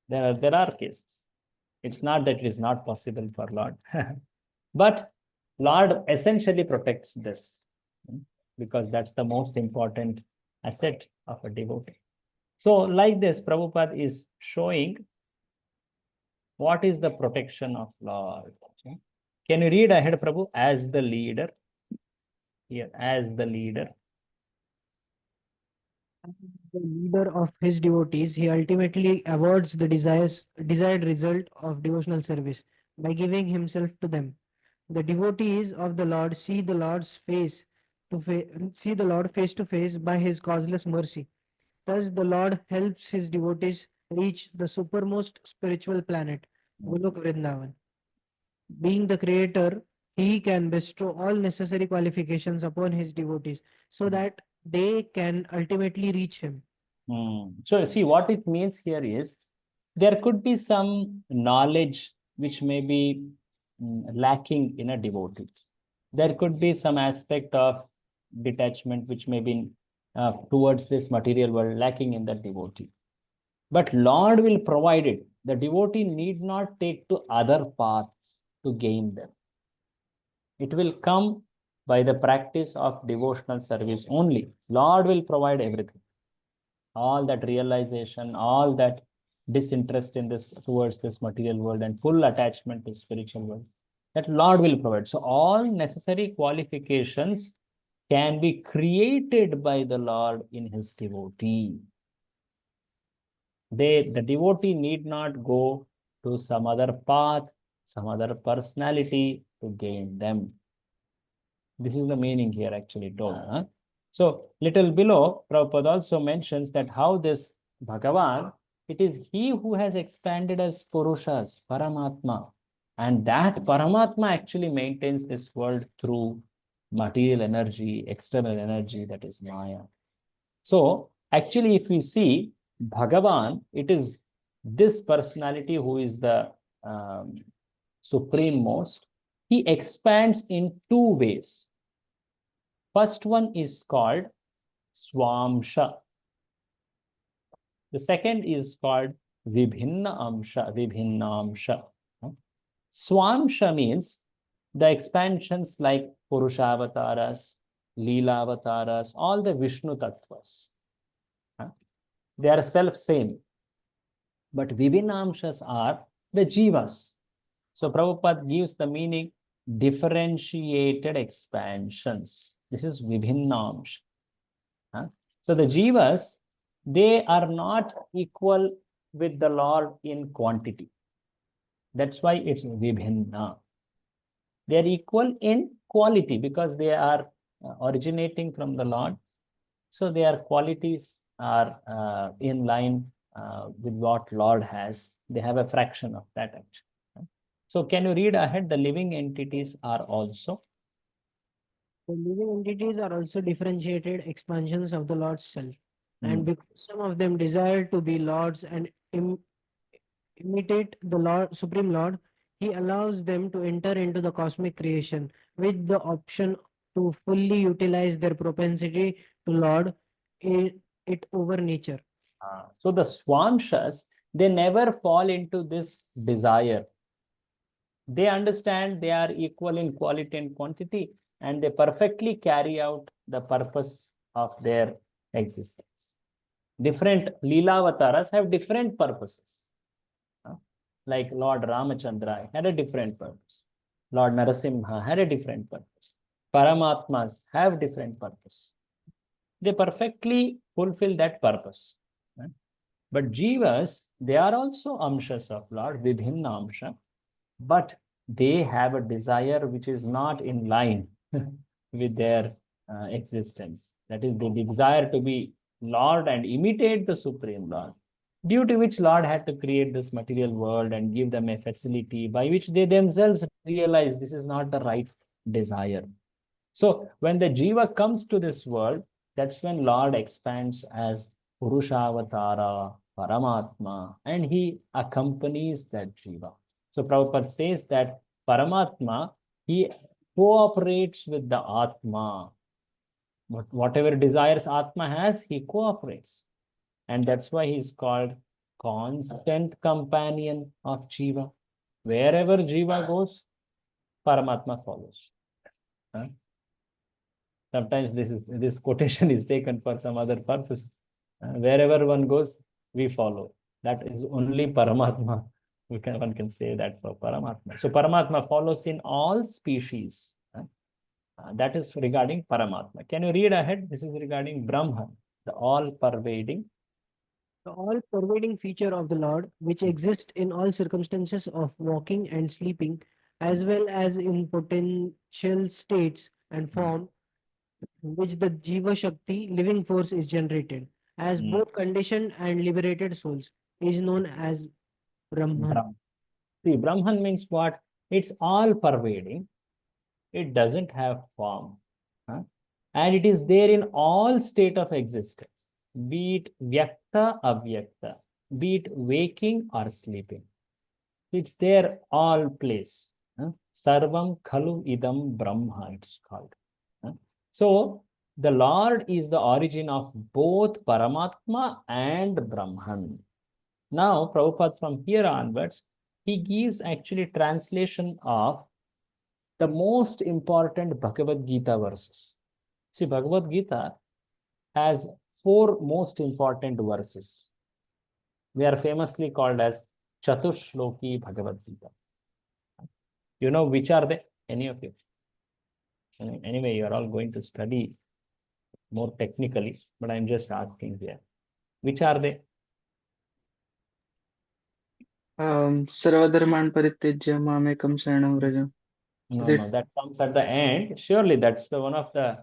There are cases. It's not that it is not possible for Lord. But Lord essentially protects this because that's the most important asset of a devotee. So like this, Prabhupada is showing what is the protection of Lord. Can you read ahead, Prabhu? As the leader. Here, as the leader. The leader of his devotees, he ultimately awards the desired result of devotional service by giving himself to them. The devotees of the Lord see the Lord's face see the Lord face to face by his causeless mercy. Thus, the Lord helps his devotees reach the supermost spiritual planet, Golok Vrindavan. Being the creator, he can bestow all necessary qualifications upon his devotees so that they can ultimately reach him. So see, what it means here is there could be some knowledge which may be lacking in a devotee. There could be some aspect of detachment which may be towards this material world lacking in the devotee. But Lord will provide it. The devotee need not take to other paths to gain them. It will come by the practice of devotional service only. Lord will provide everything. All that realization, all that disinterest in this towards this material world and full attachment to spiritual world, that Lord will provide. So all necessary qualifications can be created by the Lord in his devotee. The devotee need not go to some other path, some other personality to gain them. This is the meaning here actually told. Huh? So little below, Prabhupada also mentions that how this Bhagavan, it is he who has expanded as Purushas, Paramatma. And that Paramatma actually maintains this world through material energy, external energy, that is Maya. So actually, if we see Bhagavan, it is this personality who is the supreme most. He expands in two ways. First one is called Swamsha. The second is called Vibhinna Amsha. Swamsha means the expansions like Purushavataras, Leelavataras, all the Vishnu Tattvas. They are self-same. But Vibhinamshas are the Jivas. So Prabhupada gives the meaning differentiated expansions. This is Vibhinnamsha. So the Jivas, they are not equal with the Lord in quantity. That's why it's Vibhinna. They are equal in quality because they are originating from the Lord. So their qualities are in line with what Lord has. They have a fraction of that actually. So can you read ahead? The living entities are also. The living entities are also differentiated expansions of the Lord's self. And because some of them desire to be lords and imitate the Lord, Supreme Lord, he allows them to enter into the cosmic creation with the option to fully utilize their propensity to lord it over nature. So the Swamshas, they never fall into this desire. They understand they are equal in quality and quantity, and they perfectly carry out the purpose of their existence. Different Leela have different purposes. Like Lord Ramachandra had a different purpose. Lord Narasimha had a different purpose. Paramatmas have different purpose. They perfectly fulfill that purpose. But Jivas, they are also Amshas of Lord, Vibhinna Amsha, but they have a desire which is not in line with their existence. That is, they desire to be Lord and imitate the Supreme Lord, due to which Lord had to create this material world and give them a facility by which they themselves realize this is not the right desire. So when the Jiva comes to this world, that's when Lord expands as Purushavatara, Paramatma, and he accompanies that Jiva. So Prabhupada says that Paramatma, he cooperates with the Atma. But whatever desires Atma has, he cooperates. And that's why he's called constant companion of Jiva. Wherever Jiva goes, Paramatma follows. Sometimes this quotation is taken for some other purposes. Wherever one goes, we follow. That is only Paramatma. One can say that for Paramatma. So Paramatma follows in all species. That is regarding Paramatma. Can you read ahead? This is regarding Brahman, the all-pervading. The all-pervading feature of the Lord, which exists in all circumstances of walking and sleeping, as well as in potential states and form, which the Jiva Shakti living force is generated, as both conditioned and liberated souls, is known as Brahman. See, Brahman means what? It's all-pervading. It doesn't have form. And it is there in all state of existence, be it Vyakta, Avyakta, be it waking or sleeping. It's there all place. Sarvam Khalu Idam Brahma, it's called. So, the Lord is the origin of both Paramatma and Brahman. Now, Prabhupada from here onwards, he gives actually translation of the most important Bhagavad Gita verses. See, Bhagavad Gita has 4 most important verses. They are famously called as Chatushloki Bhagavad Gita. You know which are they? Any of you? Anyway, you are all going to study more technically, but I'm just asking here. Which are they? Sarvadharman Parityajya Mamekam Sharanam Vraja. No, that comes at the end. Surely that's the one of the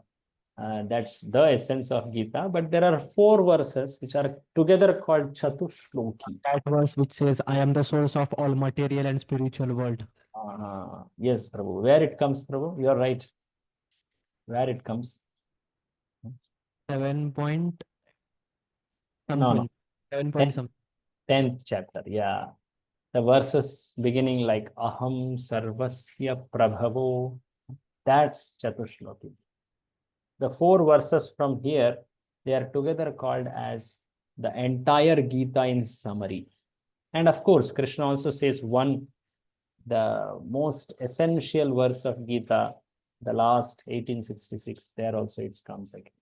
that's the essence of Gita. But there are 4 verses which are together called Chatushloki. That verse which says, I am the source of all material and spiritual world. Yes, Prabhu. Where it comes, Prabhu? You are right. Where it comes? 7 point No, something. 7 point something. 10th chapter. Yeah. The verses beginning like Aham Sarvasya Prabhavo. That's Chatushloki. The 4 verses from here, they are together called as the entire Gita in summary. And of course, Krishna also says the most essential verse of Gita, the last 1866, there also it comes again.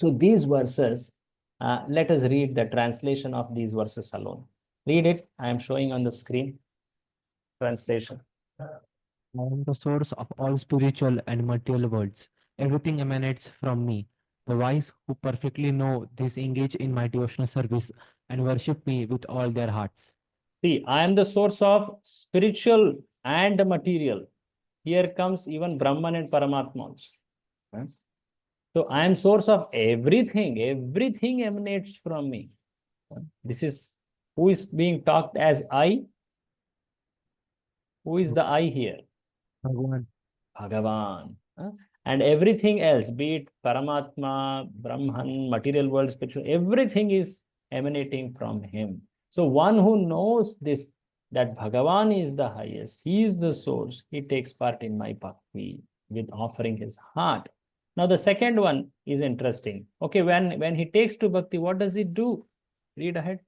So these verses, let us read the translation of these verses alone. Read it. I am showing on the screen. Translation. I am the source of all spiritual and material worlds. Everything emanates from me. The wise who perfectly know this engage in my devotional service and worship me with all their hearts. See, I am the source of spiritual and material. Here comes even Brahman and Paramatma also. So I am source of everything. Everything emanates from me. This is who is being talked as I. Who is the I here? Bhagavan. Bhagavan. And everything else, be it Paramatma, Brahman, material world, spiritual, everything is emanating from him. So one who knows this, that Bhagavan is the highest, he is the source, he takes part in my bhakti with offering his heart. Now the second one is interesting. Okay, when he takes to bhakti, what does he do? Read ahead.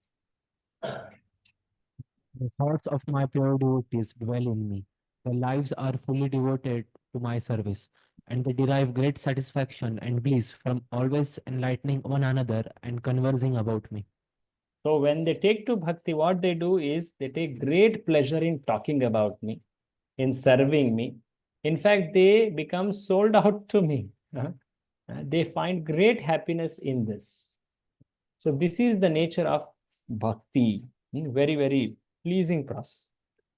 The thoughts of my pure devotees dwell in me. Their lives are fully devoted to my service, and they derive great satisfaction and bliss from always enlightening one another and conversing about me. So when they take to bhakti, what they do is they take great pleasure in talking about me, in serving me. In fact, they become sold out to me. They find great happiness in this. So this is the nature of bhakti. Very, very pleasing process.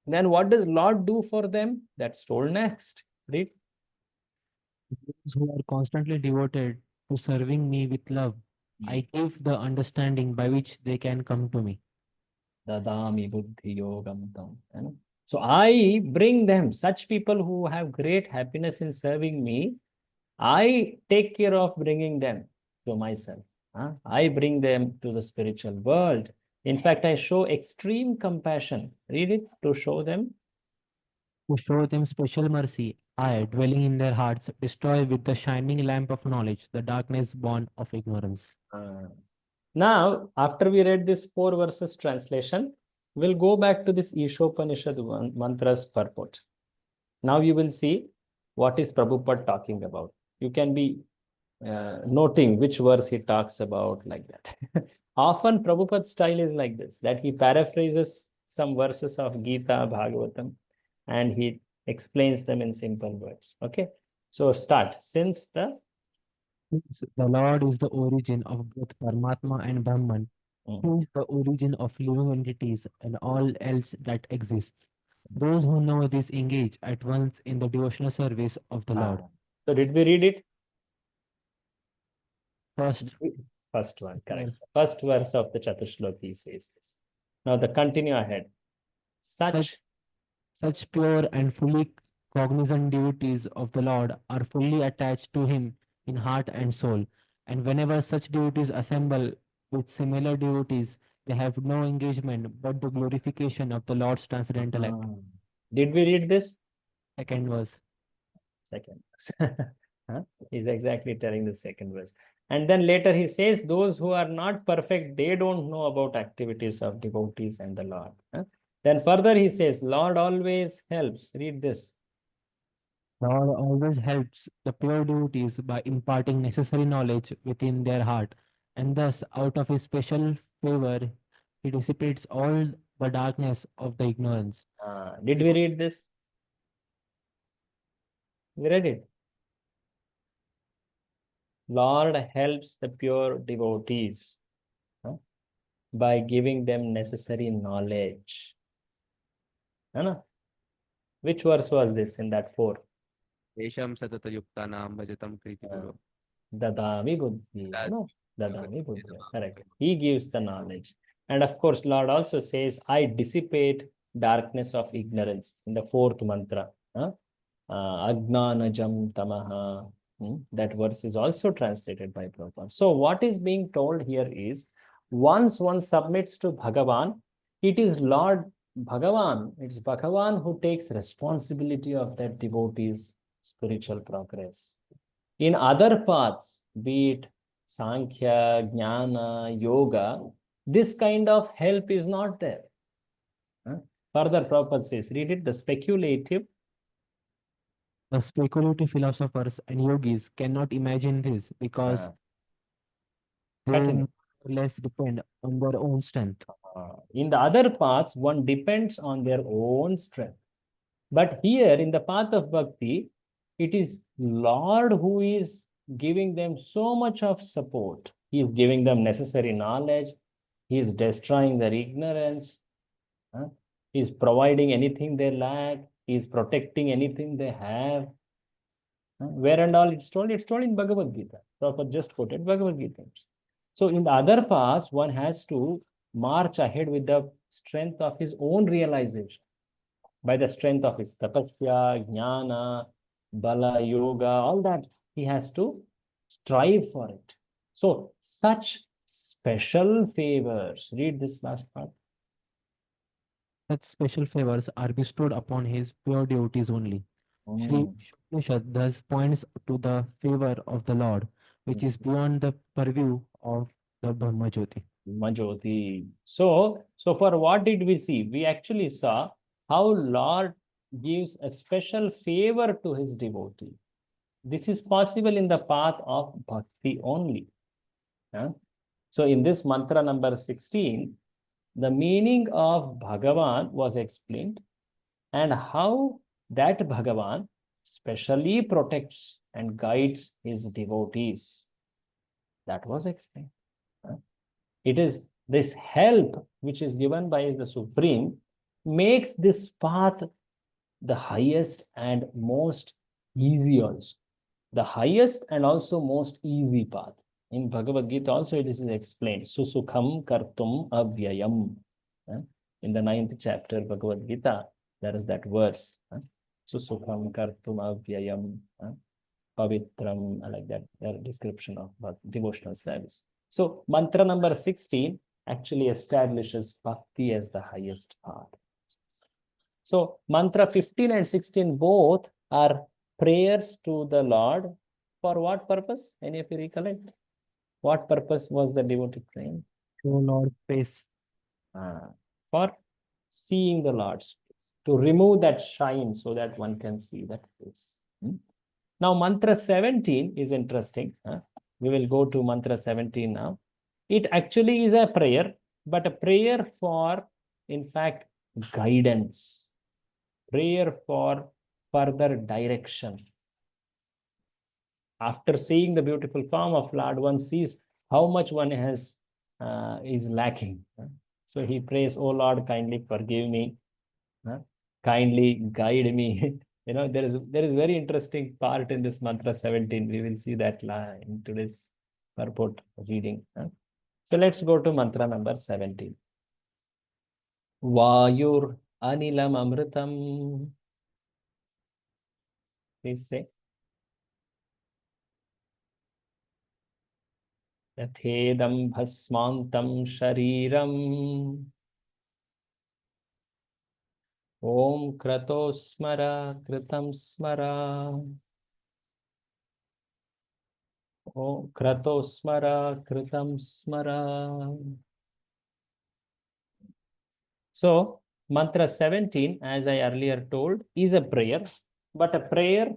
Then what does Lord do for them? That's told next. Read. Those who are constantly devoted to serving me with love, I give the understanding by which they can come to me. Dadami buddhi yogam tam. So I bring them, such people who have great happiness in serving me, I take care of bringing them to myself. I bring them to the spiritual world. In fact, I show extreme compassion. Read it. To show them. To show them special mercy, I, dwelling in their hearts, destroy with the shining lamp of knowledge the darkness born of ignorance. Now, after we read this 4 verses translation, we'll go back to this Ishopanishad mantra's purport. Now you will see what is Prabhupada talking about. You can be noting which verse he talks about like that. Often Prabhupada's style is like this, that he paraphrases some verses of Gita, Bhagavatam, and he explains them in simple words. Okay, so start. Since the Lord is the origin of both Paramatma and Brahman, who is the origin of living entities and all else that exists. Those who know this engage at once in the devotional service of the Lord. So did we read it? First one, correct. verse. First verse of the Chatushloki says this. Now the continue ahead. Such pure and fully cognizant devotees of the Lord are fully attached to Him in heart and soul. And whenever such devotees assemble with similar devotees, they have no engagement but the glorification of the Lord's transcendental act. Did we read this? Second verse. Second verse. He's exactly telling the second verse. And then later he says, those who are not perfect, they don't know about activities of devotees and the Lord. Then further he says, Lord always helps. Read this. Lord always helps the pure devotees by imparting necessary knowledge within their heart, and thus, out of His special favor, He dissipates all the darkness of the ignorance. Did we read this? We read it. Lord helps the pure devotees by giving them necessary knowledge. Which verse was this in that 4? Esham satatayuktanam bhajatam kriti guru. Dadami buddhi. Dadami buddhi. Correct. He gives the knowledge. And of course, Lord also says, I dissipate darkness of ignorance in the 4th mantra. Agnanajam tamaha. That verse is also translated by Prabhupada. So what is being told here is, once one submits to Bhagavan, it is Lord Bhagavan, it's Bhagavan who takes responsibility of that devotee's spiritual progress. In other paths, be it Sankhya, Jnana, Yoga, this kind of help is not there. Further, Prabhupada says, read it, the speculative philosophers and yogis cannot imagine this because they more or less depend on their own strength. In the other paths, one depends on their own strength. But here in the path of bhakti, it is Lord who is giving them so much of support. He is giving them necessary knowledge. He is destroying their ignorance. He is providing anything they lack. He is protecting anything they have. Where and all it's told? It's told in Bhagavad Gita. Prabhupada just quoted Bhagavad Gita. So in the other paths, one has to march ahead with the strength of his own realization, by the strength of his tapasya, jnana, bala, yoga, all that. He has to strive for it. So such special favors. Read this last part. Such special favors are bestowed upon his pure devotees only. Sri Ishopanishad thus points to the favor of the Lord, which is beyond the purview of the Brahma Jyoti. Majoti. So for what did we see? We actually saw how Lord gives a special favor to his devotee. This is possible in the path of bhakti only. So in this mantra number 16, the meaning of Bhagavan was explained and how that Bhagavan specially protects and guides his devotees. That was explained. It is this help which is given by the Supreme makes this path the highest and most easy also. The highest and also most easy path. In Bhagavad Gita also this is explained. Susukham kartum avyayam. In the 9th chapter Bhagavad Gita, there is that verse. Susukham kartum avyayam. Pavitram, like that, their description of devotional service. So mantra number 16 actually establishes bhakti as the highest path. So mantra 15 and 16 both are prayers to the Lord. For what purpose? Any of you recollect? What purpose was the devotee praying? O Lord, face. For seeing the Lord's face, to remove that shine so that one can see that face. Now mantra 17 is interesting. We will go to mantra 17 now. It actually is a prayer, but a prayer for, in fact, guidance. Prayer for further direction. After seeing the beautiful form of Lord, one sees how much one has is lacking. So he prays, "Oh Lord, kindly forgive me, kindly guide me." There is very interesting part in this mantra 17. We will see that in today's purport reading. So let's go to mantra number 17. Vayur anilam amritam. Please say. Yathedam bhasmantam shariram. Om krato smara kritam smara. Om krato smara kritam smara. So mantra 17, as I earlier told, is a prayer, but a prayer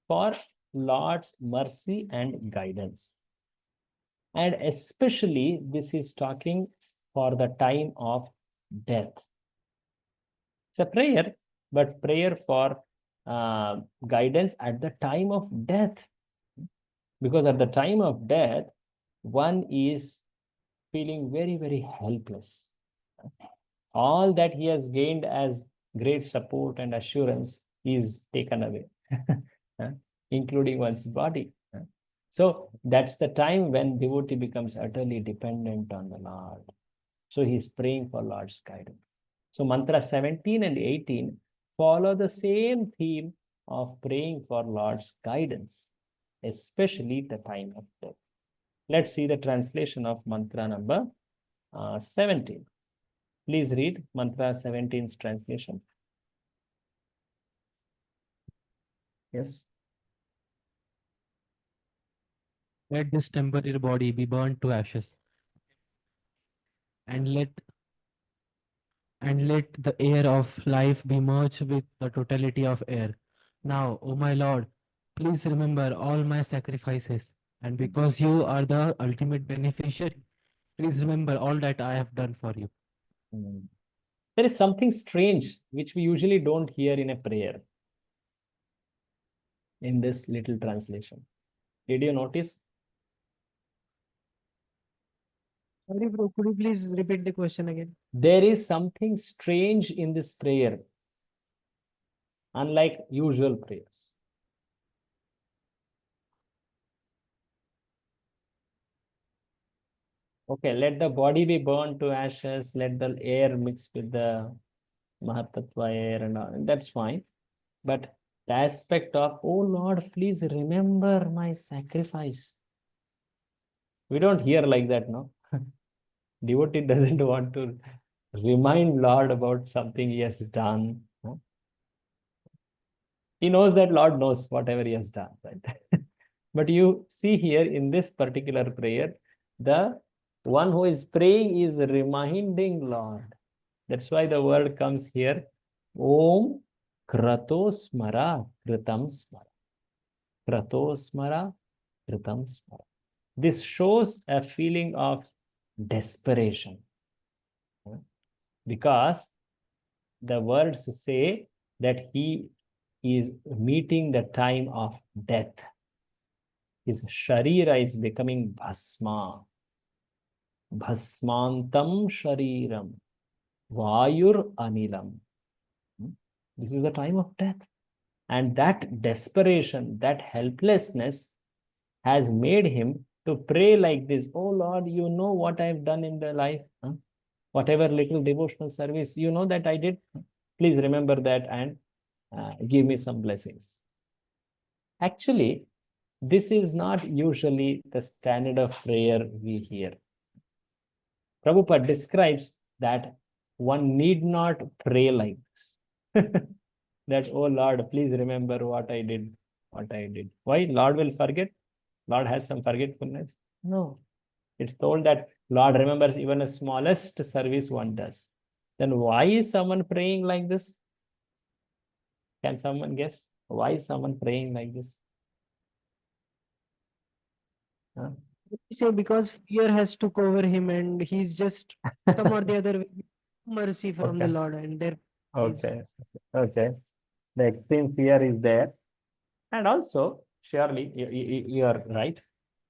for Lord's mercy and guidance. And especially this is talking for the time of death. It's a prayer, but prayer for guidance at the time of death. Because at the time of death, one is feeling very, very helpless. All that he has gained as great support and assurance is taken away, including one's body. So that's the time when devotee becomes utterly dependent on the Lord. So he's praying for Lord's guidance. So mantra 17 and 18 follow the same theme of praying for Lord's guidance, especially the time of death. Let's see the translation of mantra number 17. Please read mantra 17's translation. Yes. Let this temporary body be burned to ashes, and let the air of life be merged with the totality of air. Now, O my Lord, please remember all my sacrifices, and because you are the ultimate beneficiary, please remember all that I have done for you. There is something strange which we usually don't hear in a prayer in this little translation. Did you notice? Sorry, bro, could you please repeat the question again? There is something strange in this prayer, unlike usual prayers. Okay, let the body be burned to ashes, let the air mix with the Mahatattva air and all, that's fine. But the aspect of, oh Lord, please remember my sacrifice. We don't hear like that, no? Devotee doesn't want to remind Lord about something he has done. No? He knows that Lord knows whatever he has done, right? But you see here in this particular prayer, the one who is praying is reminding Lord. That's why the word comes here, Om Kratosmara Kritam Smara. Kratosmara Kritam Smara. This shows a feeling of desperation. Because the words say that he is meeting the time of death. His sharira is becoming bhasma. Bhasmantam shariram. Vayur anilam. This is the time of death. And that desperation, that helplessness has made him to pray like this. Oh Lord, you know what I've done in the life. Whatever little devotional service, you know that I did. Please remember that and give me some blessings. Actually, this is not usually the standard of prayer we hear. Prabhupada describes that one need not pray like this. That, oh Lord, please remember what I did, what I did. Why? Lord will forget? Lord has some forgetfulness? No. It's told that Lord remembers even the smallest service one does. Then why is someone praying like this? Can someone guess? Why is someone praying like this? Huh? Say because fear has took over him and he's just some or the other mercy from the Okay. Lord and there Okay. Okay. The extreme fear is there. And also, surely, you are right.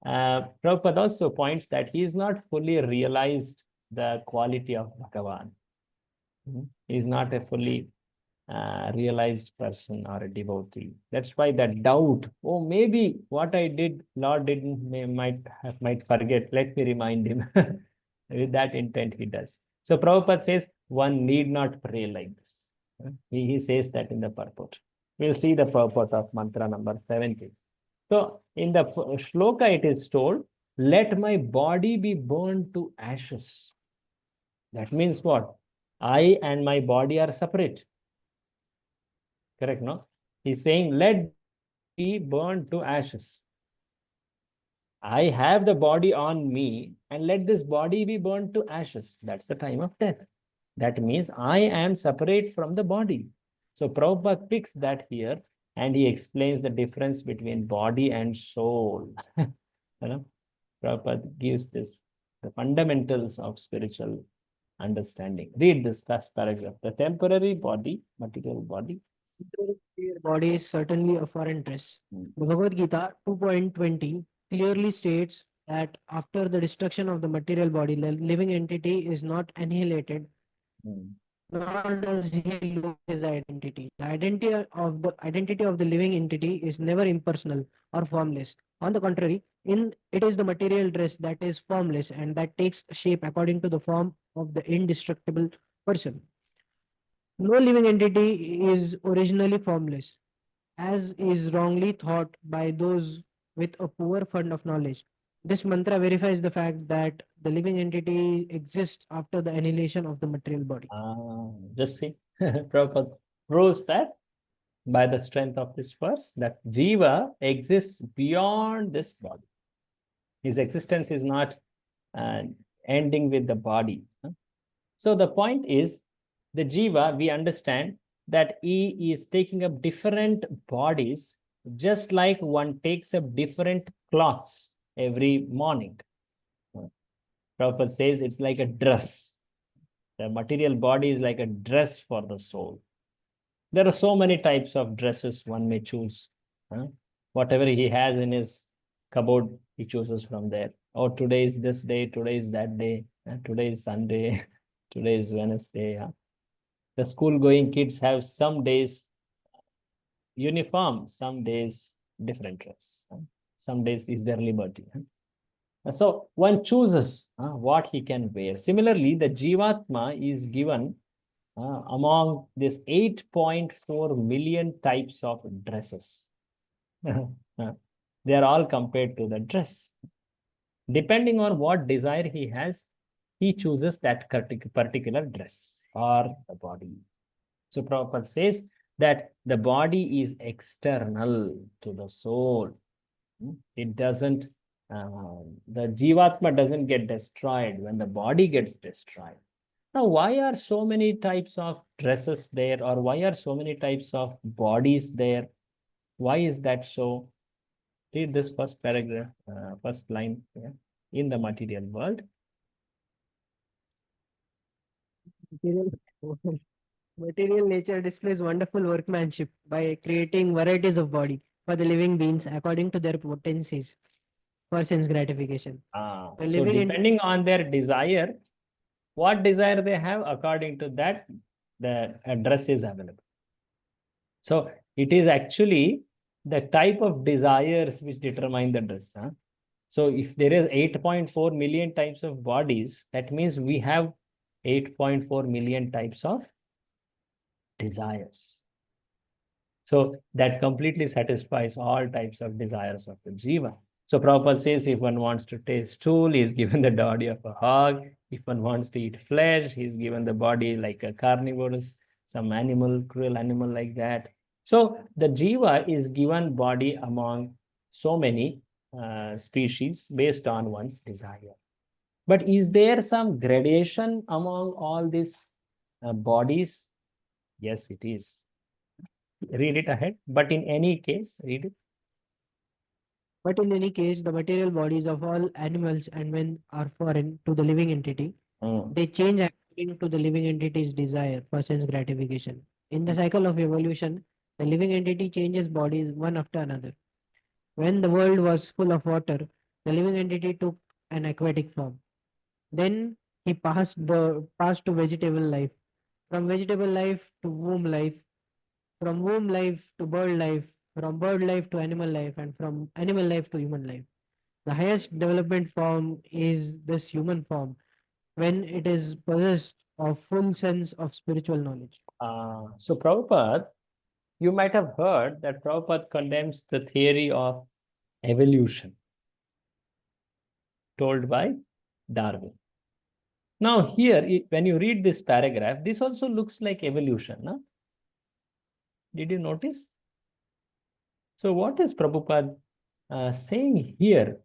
Prabhupada also points that he is not fully realized the quality of Bhagavan. He is not a fully realized person or a devotee. That's why that doubt, oh, maybe what I did, Lord might forget. Let me remind him. With that intent, he does. So Prabhupada says, one need not pray like this. He says that in the purport. We'll see the purport of mantra number 70. So in the shloka, it is told, let my body be burned to ashes. That means what? I and my body are separate. Correct, no? He's saying, let be burned to ashes. I have the body on me and let this body be burned to ashes. That's the time of death. That means I am separate from the body. So Prabhupada picks that here and he explains the difference between body and soul. Prabhupada gives this, the fundamentals of spiritual understanding. Read this first paragraph. The temporary body, material body. your body is certainly a foreign dress. The Bhagavad Gita 2.20 clearly states that after the destruction of the material body, the living entity is not annihilated, nor does he lose his identity. The identity of the living entity is never impersonal or formless. On the contrary, it is the material dress that is formless and that takes shape according to the form of the indestructible person. No living entity is originally formless, as is wrongly thought by those with a poor fund of knowledge. This mantra verifies the fact that the living entity exists after the annihilation of the material body. Just see, Prabhupada proves that by the strength of this verse, that Jiva exists beyond this body. His existence is not ending with the body. So the point is, the Jiva, we understand that he is taking up different bodies, just like one takes up different clothes every morning. Prabhupada says it's like a dress. The material body is like a dress for the soul. There are so many types of dresses one may choose. Whatever he has in his cupboard, he chooses from there. Oh, today is this day, today is that day, today is Sunday, today is Wednesday. The school-going kids have some days uniform, some days different dress. Some days is their liberty. So one chooses what he can wear. Similarly, the Jivatma is given among this 8.4 million types of dresses. They are all compared to the dress. Depending on what desire he has, he chooses that particular dress or the body. So Prabhupada says that the body is external to the soul. It doesn't, the Jivatma doesn't get destroyed when the body gets destroyed. Now, why are so many types of dresses there, or why are so many types of bodies there? Why is that so? Read this first paragraph, first line. Yeah. In the material world. Material, material nature displays wonderful workmanship by creating varieties of body for the living beings according to their potencies for sense gratification. The So living depending on their desire, what desire they have, according to that, the dress is available. So it is actually the type of desires which determine the dress. So if there is 8.4 million types of bodies, that means we have 8.4 million types of desires. So that completely satisfies all types of desires of the jiva. So Prabhupada says if one wants to taste stool, he is given the body of a hog. If one wants to eat flesh, he is given the body like a carnivorous, some animal, cruel animal like that. So the jiva is given body among so many species based on one's desire. But is there some gradation among all these bodies? Yes, it is. Read it ahead. But in any case, read it. But in any case, the material bodies of all animals and men are foreign to the living entity. They change according to the living entity's desire for sense gratification. In the cycle of evolution, the living entity changes bodies one after another. When the world was full of water, the living entity took an aquatic form. Then he passed to vegetable life. From vegetable life to womb life, from womb life to bird life, from bird life to animal life, and from animal life to human life. The highest development form is this human form when it is possessed of full sense of spiritual knowledge. So Prabhupada, you might have heard that Prabhupada condemns the theory of evolution told by Darwin. Now here, when you read this paragraph, this also looks like evolution. No? Did you notice? So what is Prabhupada saying here,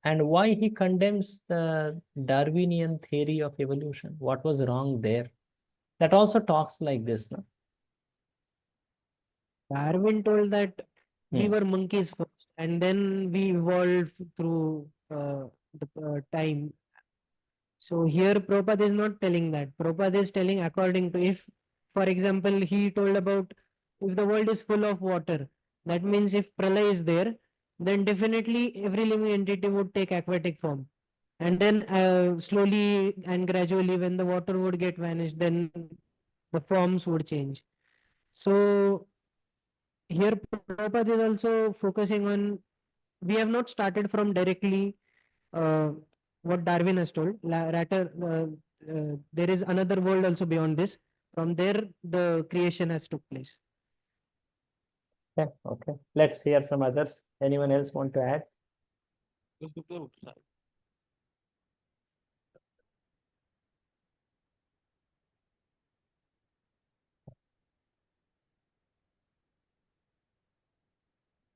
and why he condemns the Darwinian theory of evolution? What was wrong there? That also talks like this. No? Darwin told that we Hmm. were monkeys first, and then we evolved through the time. So here Prabhupada is not telling that. Prabhupada is telling according to, if, for example, he told about if the world is full of water, that means if pralay is there, then definitely every living entity would take aquatic form. And then slowly and gradually when the water would get vanished, then the forms would change. So here Prabhupada is also focusing on, we have not started from directly uh, what Darwin has told. Rather, there is another world also beyond this. From there, the creation has took place. Okay, okay. Let's hear from others. Anyone else want to add?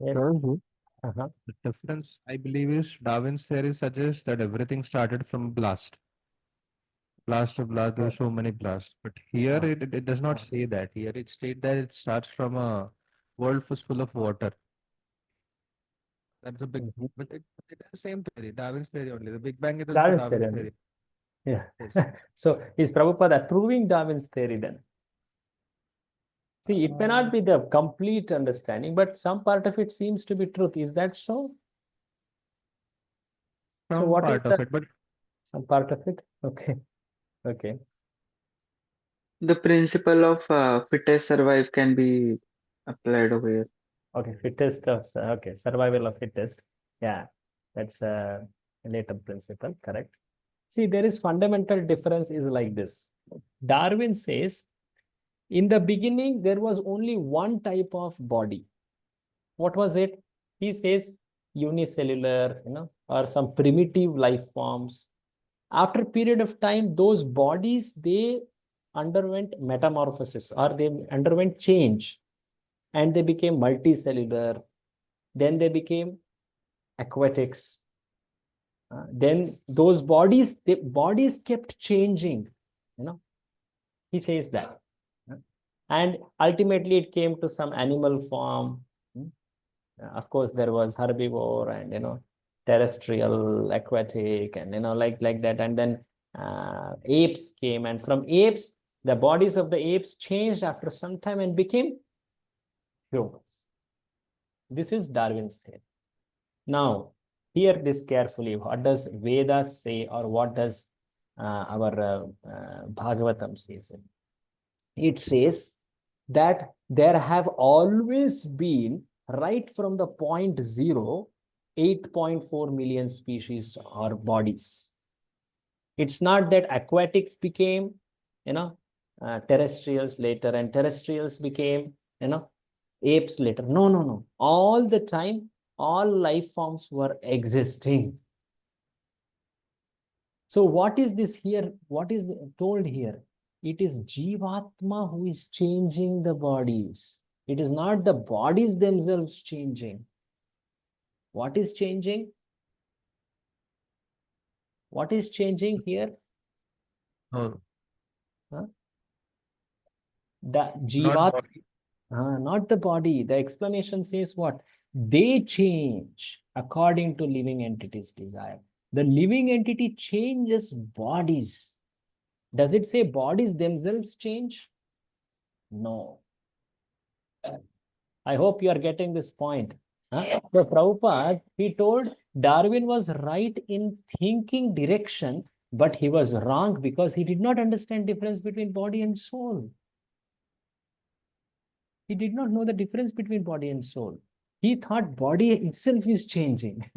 Yes. Prabhu, Uh-huh. the difference, I believe, is Darwin's theory suggests that everything started from blast. Blast of blast, there were so many blasts. But here it does not say that. Here it states that it starts from a world full of water. That's a big, Mhm. but it is the same theory, Darwin's theory only. The Big Bang is also Darwin's Darwin's theory. theory. Yeah. Yes. So is Prabhupada approving Darwin's theory then? See, it may not be the complete understanding, but some part of it seems to be truth. Is that so? So Some what is part of the it, but some part of it? Okay. Okay. The principle of fittest survive can be applied over here. Okay. Fittest of okay. Survival of fittest. Yeah. That's later principle, correct. See, there is fundamental difference is like this. Darwin says, in the beginning, there was only one type of body. What was it? He says unicellular, or some primitive life forms. After a period of time, those bodies, they underwent metamorphosis, or they underwent change, and they became multicellular. Then they became aquatics. Then those bodies, the bodies kept changing. He says that. And ultimately, it came to some animal form. Of course, there was herbivore and terrestrial, aquatic, and like that. And then apes came, and from apes, the bodies of the apes changed after some time and became humans. This is Darwin's theory. Now, hear this carefully. What does Vedas say, or what does our Bhagavatam says? It says that there have always been, right from the point 0, 8.4 million species or bodies. It's not that aquatics became, terrestrials later, and terrestrials became, apes later. No. All the time, all life forms were existing. So what is this here? What is told here? It is Jivatma who is changing the bodies. It is not the bodies themselves changing. What is changing? What is changing here? No, The not Jivat, body. not the body. The explanation says what? They change according to living entity's desire. The living entity changes bodies. Does it say bodies themselves change? No. I hope you are getting this point. So Prabhupada, he told Darwin was right in thinking direction, but he was wrong because he did not understand difference between body and soul. He did not know the difference between body and soul. He thought body itself is changing.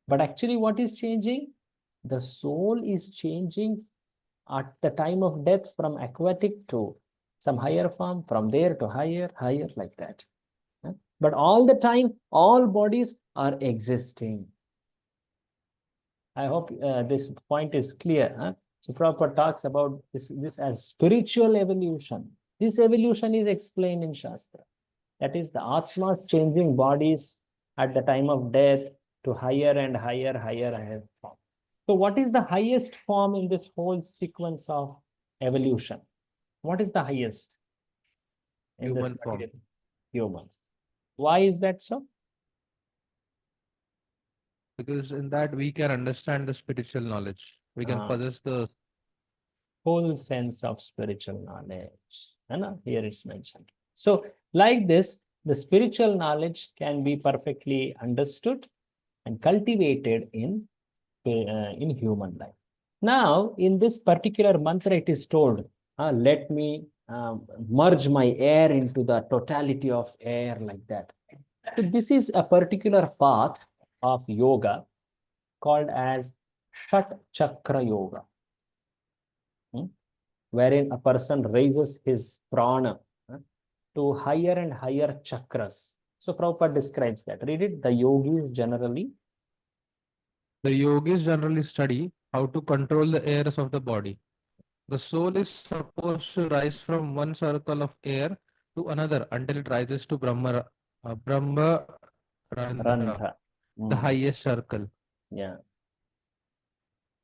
But actually what is changing? The soul is changing at the time of death from aquatic to some higher form, from there to higher, like that. But all the time, all bodies are existing. I hope this point is clear. So Prabhupada talks about this as spiritual evolution. This evolution is explained in Shastra. That is the Atmas changing bodies at the time of death to higher and higher form. So what is the highest form in this whole sequence of evolution? What is the highest? In Human form. Human. Why is that so? Because in that we can understand the spiritual knowledge. We can possess the whole sense of spiritual knowledge. Here it's mentioned. So like this, the spiritual knowledge can be perfectly understood and cultivated in human life. Now, in this particular mantra, it is told, let me merge my air into the totality of air, like that. So this is a particular path of yoga called as Shat Chakra Yoga, wherein a person raises his prana to higher and higher chakras. So Prabhupada describes that. Read it. The yogis generally study how to control the airs of the body. The soul is supposed to rise from one circle of air to another until it rises to Brahma Randha. the highest circle. Yeah.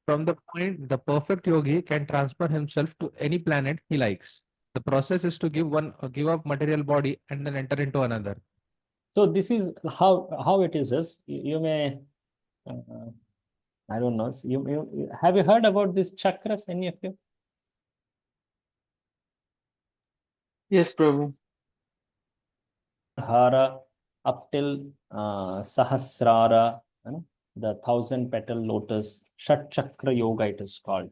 From the point, the perfect yogi can transfer himself to any planet he likes. The process is to give up material body and then enter into another. So this is how it is. You may, I don't know. Have you heard about these chakras? Any of you? Yes, Prabhu. Hara up till Sahasrara, the 1,000-petal lotus, Shat Chakra Yoga it is called.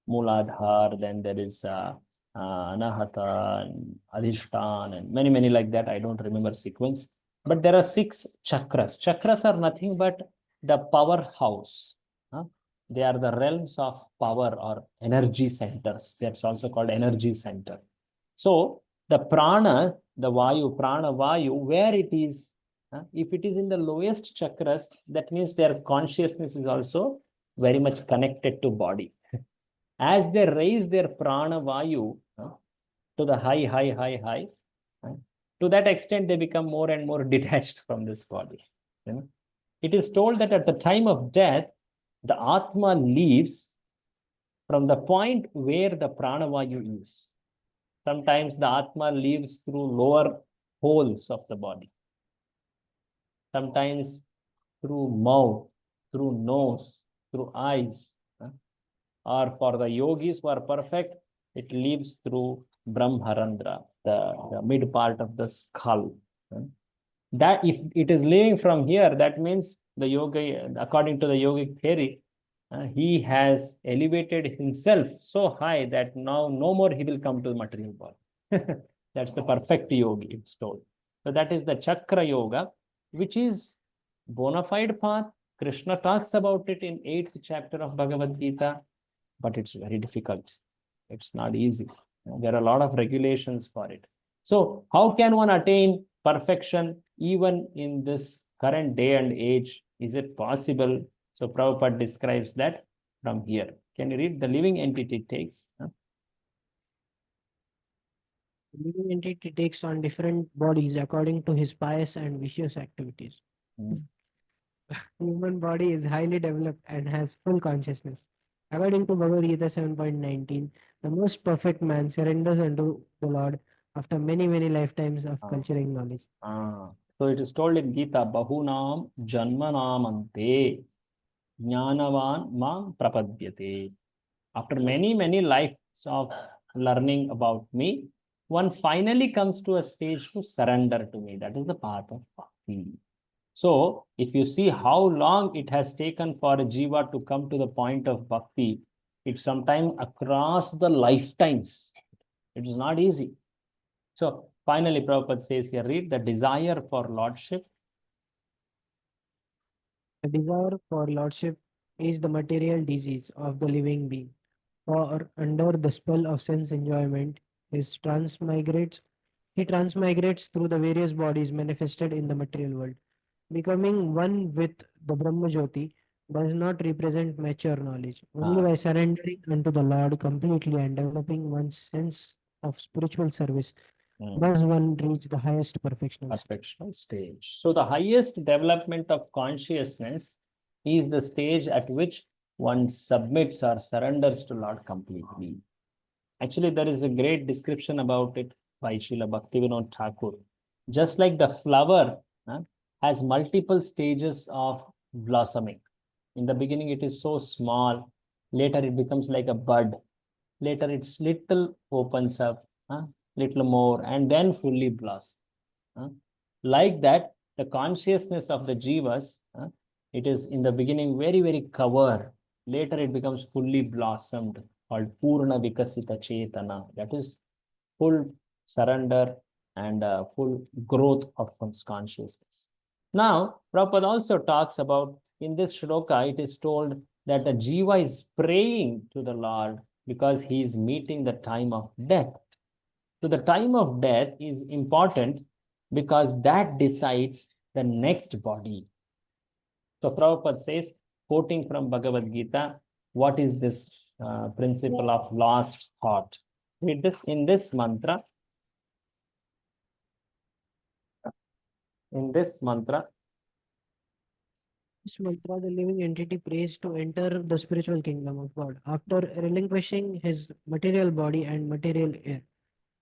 Mooladhar, then there is Anahata, and Adhishtan, and many like that. I don't remember sequence. But there are 6 chakras. Chakras are nothing but the powerhouse. They are the realms of power or energy centers. That's also called energy center. So the prana, the vayu, prana vayu, where it is, if it is in the lowest chakras, that means their consciousness is also very much connected to body. As they raise their prana vayu to the high, to that extent, they become more and more detached from this body. You know? It is told that at the time of death, the Atma leaves from the point where the pranavayu is. Sometimes the Atma leaves through lower holes of the body. Sometimes through mouth, through nose, through eyes. Or for the yogis who are perfect, it leaves through Brahmarandra, the mid part of the skull. That if it is leaving from here, that means the yoga, according to the yogic theory, he has elevated himself so high that now no more he will come to the material body. That's the perfect yogi, it's told. So that is the chakra yoga, which is bona fide path. Krishna talks about it in 8th chapter of Bhagavad Gita, but it's very difficult. It's not easy. There are a lot of regulations for it. So how can one attain perfection even in this current day and age? Is it possible? So Prabhupada describes that from here. Can you read? The living entity takes. The living entity takes on different bodies according to his pious and vicious activities. Human body is highly developed and has full consciousness. According to Bhagavad Gita 7.19, the most perfect man surrenders unto the Lord after many, many lifetimes of culturing knowledge. So it is told in Gita, Bahunam Janmanamante Jnanavan Mam Prapadyate. After many, many lives of learning about me, one finally comes to a stage to surrender to me. That is the path of bhakti. So, if you see how long it has taken for a jiva to come to the point of bhakti, it's sometimes across the lifetimes. It is not easy. So, finally, Prabhupada says here, read the desire for lordship. The desire for lordship is the material disease of the living being. For under the spell of sense enjoyment, he transmigrates through the various bodies manifested in the material world. Becoming one with the Brahma Jyoti does not represent mature knowledge. Only by surrendering unto the Lord completely and developing one's sense of spiritual service does one reach the highest perfectional stage. So the highest development of consciousness is the stage at which one submits or surrenders to Lord completely. Actually, there is a great description about it by Srila Bhaktivinoda Thakur. Just like the flower has multiple stages of blossoming. In the beginning, it is so small. Later, it becomes like a bud. Later, it's little opens up, little more, and then fully blossom. Like that, the consciousness of the jivas, it is in the beginning very, very covered. Later, it becomes fully blossomed, called Purna Vikasita Chetana. That is full surrender and full growth of one's consciousness. Now, Prabhupada also talks about, in this shloka, it is told that the jiva is praying to the Lord because he is meeting the time of death. So the time of death is important because that decides the next body. So Prabhupada says, quoting from Bhagavad Gita, what is this principle of last thought? Read this in this mantra. In this mantra, the living entity prays to enter the spiritual kingdom of God after relinquishing his material body and material air.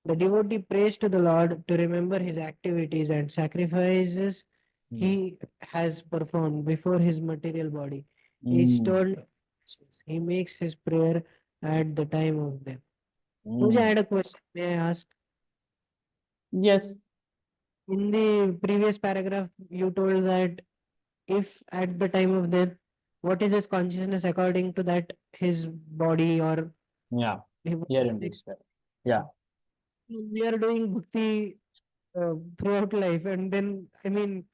The devotee prays to the Lord to remember his activities and sacrifices he has performed before his material body is turned. He makes his prayer at the time of death. Pooja, I had a question. May I ask? Yes. In the previous paragraph, you told that if at the time of death, what is his consciousness according to that his body or Yeah. Here in this. Yeah. We are doing bhakti throughout life, and then I mean,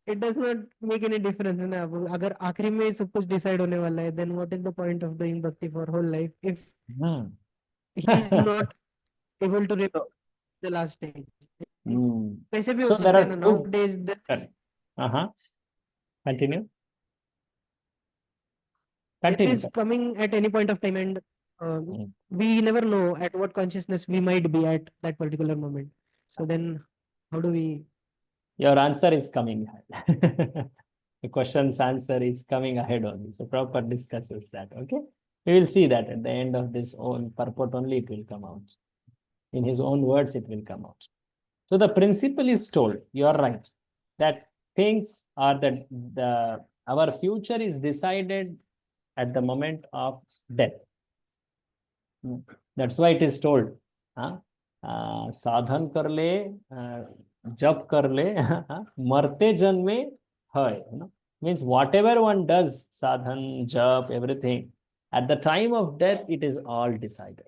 it does not make any difference ना अब अगर आखिरी में सब कुछ decide होने वाला है then what is the point of doing bhakti for whole life if Hmm. he is not able to reach So, the last stage. hmm. वैसे भी हो So there सकता है are ना two. nowadays Correct. Continue. death Continue. is coming at any point of time and Hmm. we never know at what consciousness we might be at that particular moment. So then how do we Your answer is coming ahead. The question's answer is coming ahead only. So proper discusses that. Okay. We will see that at the end of this own purport only it will come out. In his own words, it will come out. So the principle is told, you are right, that things are the our future is decided at the moment of death. That's why it is told. साधन कर ले जप कर ले मरते जन्मे है means whatever one does sadhan jap everything at the time of death it is all decided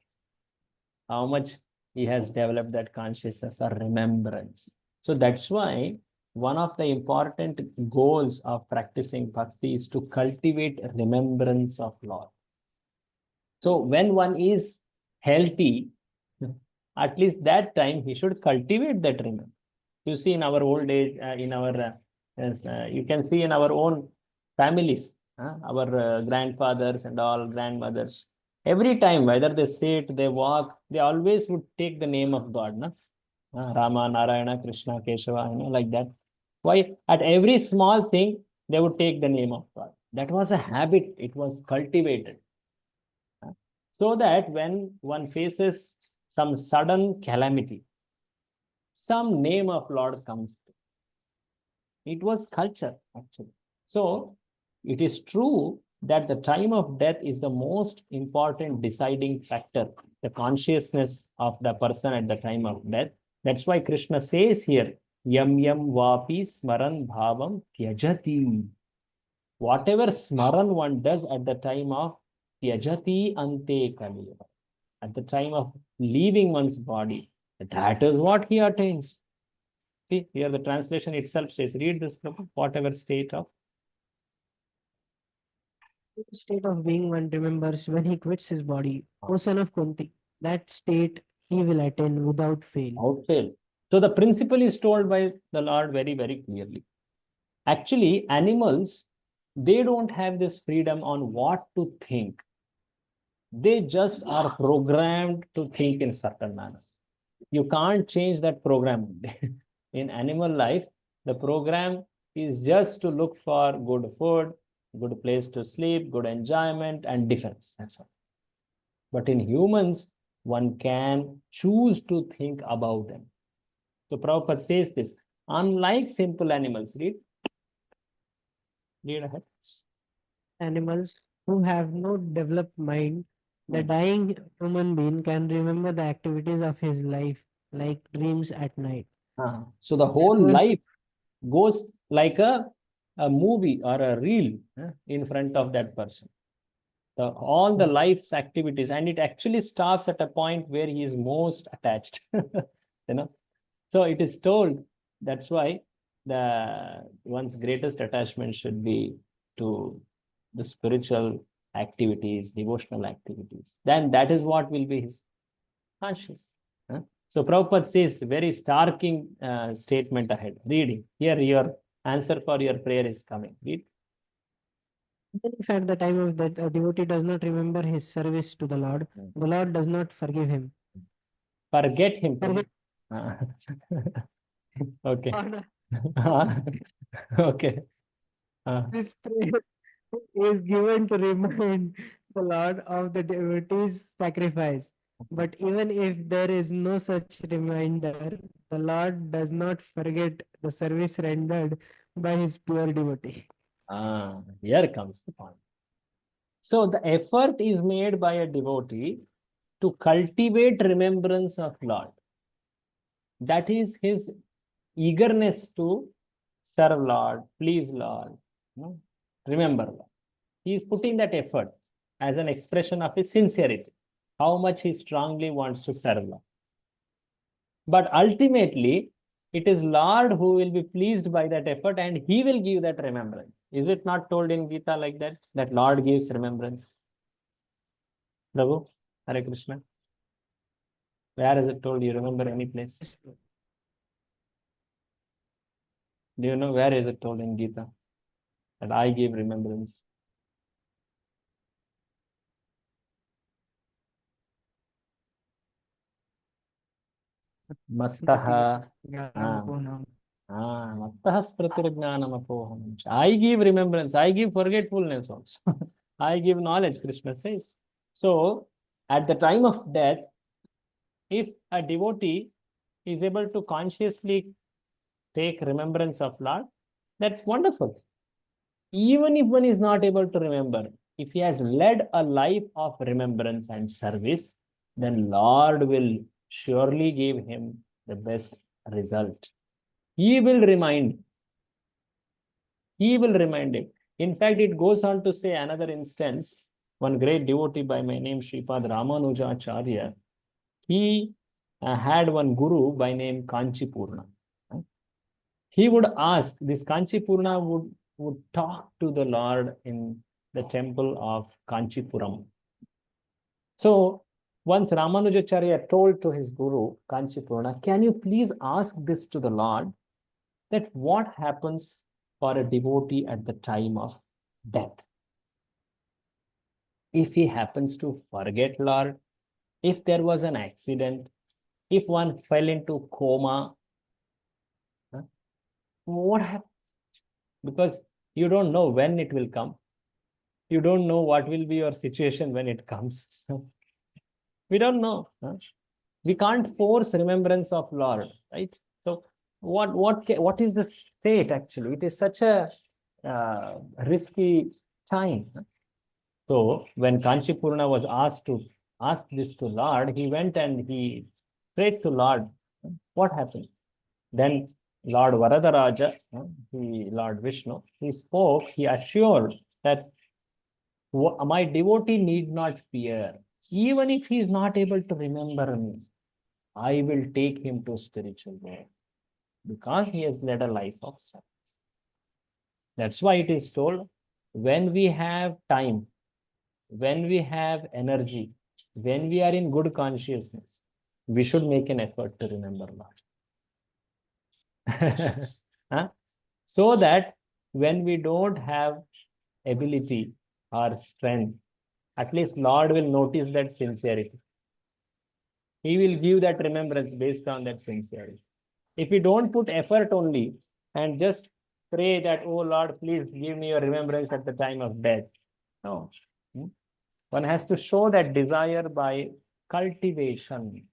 how much he has developed that consciousness or remembrance. So that's why one of the important goals of practicing bhakti is to cultivate remembrance of Lord. So when one is healthy, at least that time he should cultivate that remembrance. You see in our old age, in our, you can see in our own families, our grandfathers and all grandmothers, every time, whether they sit, they walk, they always would take the name of God, na? Rama, Narayana, Krishna, Keshava, like that. Why? At every small thing, they would take the name of God. That was a habit, it was cultivated. So that when one faces some sudden calamity, some name of Lord comes. It was culture, actually. So it is true that the time of death is the most important deciding factor, the consciousness of the person at the time of death. That's why Krishna says here, yam yam vapi smaran bhavam tyajati. Whatever smaran one does at the time of tyajati ante kaliya, at the time of leaving one's body, that is what he attains. See, here the translation itself says, read this, whatever state of being one remembers when he quits his body, O son of Kunti, that state he will attain without fail. without fail. So the principle is told by the Lord very, very clearly. Actually, animals, they don't have this freedom on what to think. They just are programmed to think in certain manners. You can't change that program. In animal life, the program is just to look for good food, good place to sleep, good enjoyment, and defense. That's all. But in humans, one can choose to think about them. So Prabhupada says this, unlike simple animals, read ahead. Animals who have no developed mind, the dying human being can remember the activities of his life like dreams at night. So the whole life goes like a movie or a reel in front of that person. All the life's activities, and it actually stops at a point where he is most attached. So it is told, that's why one's greatest attachment should be to the spiritual activities, devotional activities. Then that is what will be his conscious. So Prabhupada says very starking statement ahead. Reading. Here your answer for your prayer is coming. Read. Even if at the time of death a devotee does not remember his service to the Lord does not forgive him. Forget him. Okay. Okay. This prayer is given to remind the Lord of the devotee's sacrifice. But even if there is no such reminder, the Lord does not forget the service rendered by his pure devotee. Here comes the point. So the effort is made by a devotee to cultivate remembrance of Lord. That is his eagerness to serve Lord, please Lord, remember Lord. He is putting that effort as an expression of his sincerity, how much he strongly wants to serve Lord. But ultimately, It is Lord who will be pleased by that effort and he will give that remembrance. Is it not told in Gita like that? That Lord gives remembrance. Prabhu, Hare Krishna. Where is it told? You remember any place? Do you know where is it told in Gita? That I give remembrance. Mastaha. Mattaha smritirjnanamapoham. I give remembrance. I give forgetfulness also. I give knowledge, Krishna says. So, at the time of death, if a devotee is able to consciously take remembrance of Lord, that's wonderful. Even if one is not able to remember, if he has led a life of remembrance and service, then Lord will surely give him the best result. He will remind. He will remind him. In fact, it goes on to say another instance. One great devotee by my name, Sripad Ramanujacharya, he had one guru by name Kanchipurna. He would ask, this Kanchipurna would talk to the Lord in the temple of Kanchipuram. So once Ramanujacharya told to his guru, Kanchipurna, can you please ask this to the Lord, that what happens for a devotee at the time of death? If he happens to forget Lord, if there was an accident, if one fell into coma, what happens? Because you don't know when it will come. You don't know what will be your situation when it comes. We don't know. We can't force remembrance of Lord, right? So what is the state actually? It is such a risky time. So when Kanchipurna was asked to ask this to Lord, he went and he prayed to Lord. What happened? Then Lord Varadaraja, Lord Vishnu, he spoke, he assured that my devotee need not fear. Even if he is not able to remember me, I will take him to spiritual world because he has led a life of service. That's why it is told, when we have time, when we have energy, when we are in good consciousness, we should make an effort to remember Lord. So that when we don't have ability or strength, at least Lord will notice that sincerity. He will give that remembrance based on that sincerity. If we don't put effort only and just pray that, oh Lord, please give me your remembrance at the time of death. No. One has to show that desire by cultivation.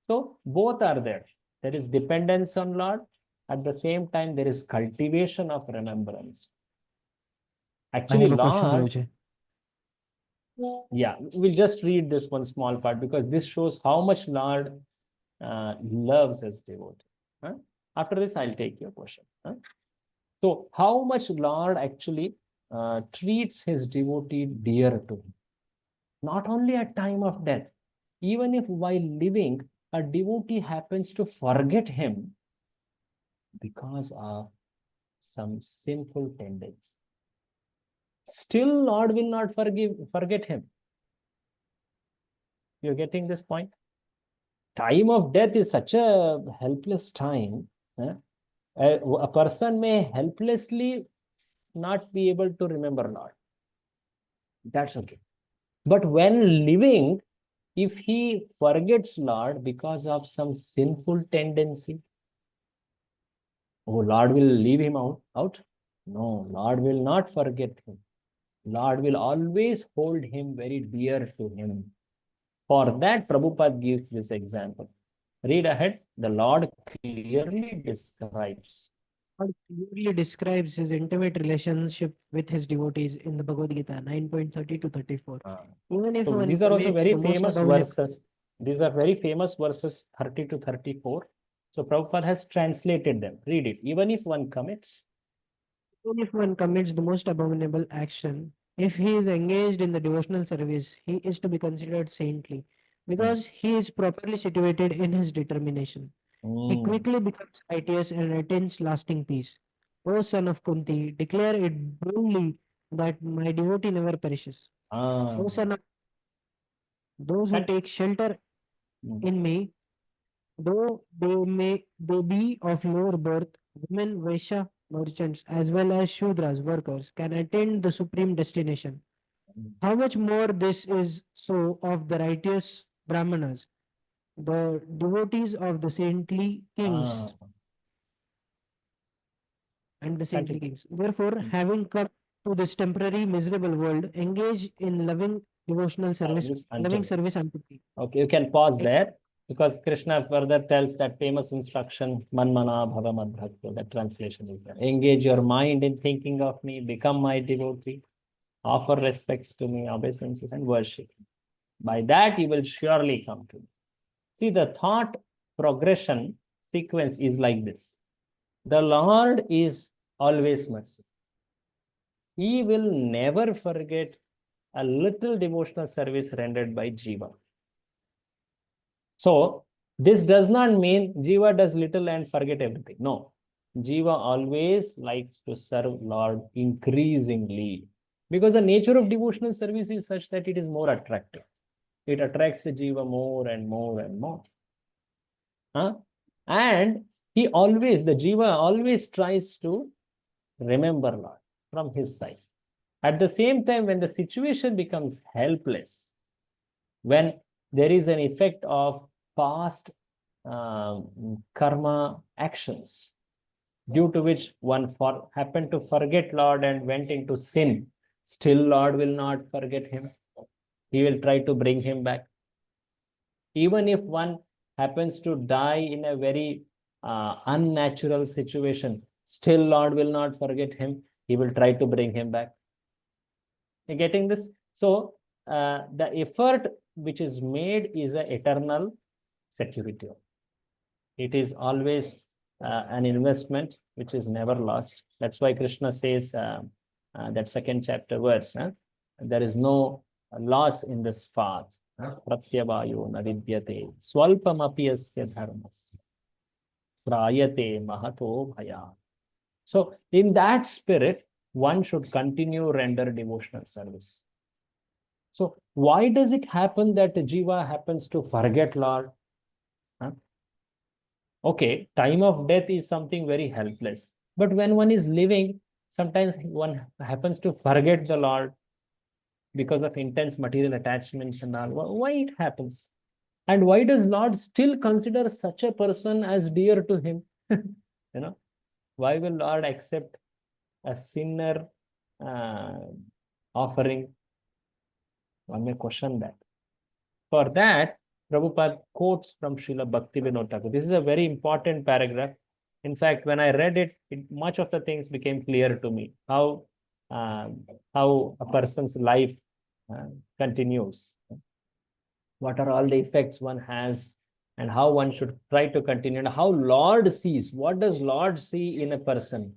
So both are there. There is dependence on Lord. At the same time, there is cultivation of remembrance. Actually, Lord, yeah, we'll just read this one small part because this shows how much Lord loves his devotee. After this, I'll take your question. So, how much Lord actually treats his devotee dear to him? Not only at time of death, even if while living, a devotee happens to forget him because of some sinful tendency, still Lord will not forget him. You're getting this point? Time of death is such a helpless time. A person may helplessly not be able to remember Lord. That's okay. But when living, if he forgets Lord because of some sinful tendency, oh, Lord will leave him out? No, Lord will not forget him. Lord will always hold him very dear to him. For that, Prabhupada gives this example. Read ahead. The Lord clearly describes. God clearly describes his intimate relationship with his devotees in the Bhagavad Gita 9.30 to 34. Even if So one these are also commits very the most famous abominable verses. These are very famous verses 30 to 34. So Prabhupada has translated them. Read it. Even if one commits the most abominable action, if he is engaged in the devotional service, he is to be considered saintly because he is properly situated in his determination. He Mm. quickly becomes righteous and attains lasting peace. O son of Kunti, declare it boldly that my devotee never perishes. Ah. O son of those who But- take shelter Mm. in me, though they be of lower birth, women, Vaishya, merchants, as well as Shudras, workers, can attain the supreme destination. How much more this is so of the righteous Brahmanas, the devotees of the saintly kings Ah. and the saintly Continue. kings. Therefore, Mm. having come to this temporary miserable world, engage in loving devotional service, Service unto loving me. service unto me. Okay, you can pause there because Krishna further tells that famous instruction, Manmana Bhava Madbhakta. That translation is there. Engage your mind in thinking of me, become my devotee, offer respects to me, obeisances, and worship. By that, you will surely come to me. See, the thought progression sequence is like this. The Lord is always merciful. He will never forget a little devotional service rendered by Jiva. So, this does not mean Jiva does little and forget everything. No. Jiva always likes to serve Lord increasingly because the nature of devotional service is such that it is more attractive. It attracts the Jiva more and more and more. Huh? And the Jiva always tries to remember Lord from his side. At the same time, when the situation becomes helpless, when there is an effect of past karma actions due to which one happened to forget Lord and went into sin, still Lord will not forget him. He will try to bring him back. Even if one happens to die in a very unnatural situation, still Lord will not forget him. He will try to bring him back. You getting this? So the effort which is made is an eternal security. It is always an investment which is never lost. That's why Krishna says that second chapter verse, there is no loss in this path. Pratyavayo na vidyate swalpamapi asya dharmas prayate mahato bhaya. So in that spirit, one should continue render devotional service. So why does it happen that Jiva happens to forget Lord? Okay, time of death is something very helpless. But when one is living, sometimes one happens to forget the Lord because of intense material attachments and all. Why it happens? And why does Lord still consider such a person as dear to him? Why will Lord accept a sinner offering? One may question that. For that, Prabhupada quotes from Srila Bhaktivinoda Thakur. This is a very important paragraph. In fact, when I read it, much of the things became clear to me. How a person's life continues. What are all the effects one has and how one should try to continue and how Lord sees. What does Lord see in a person?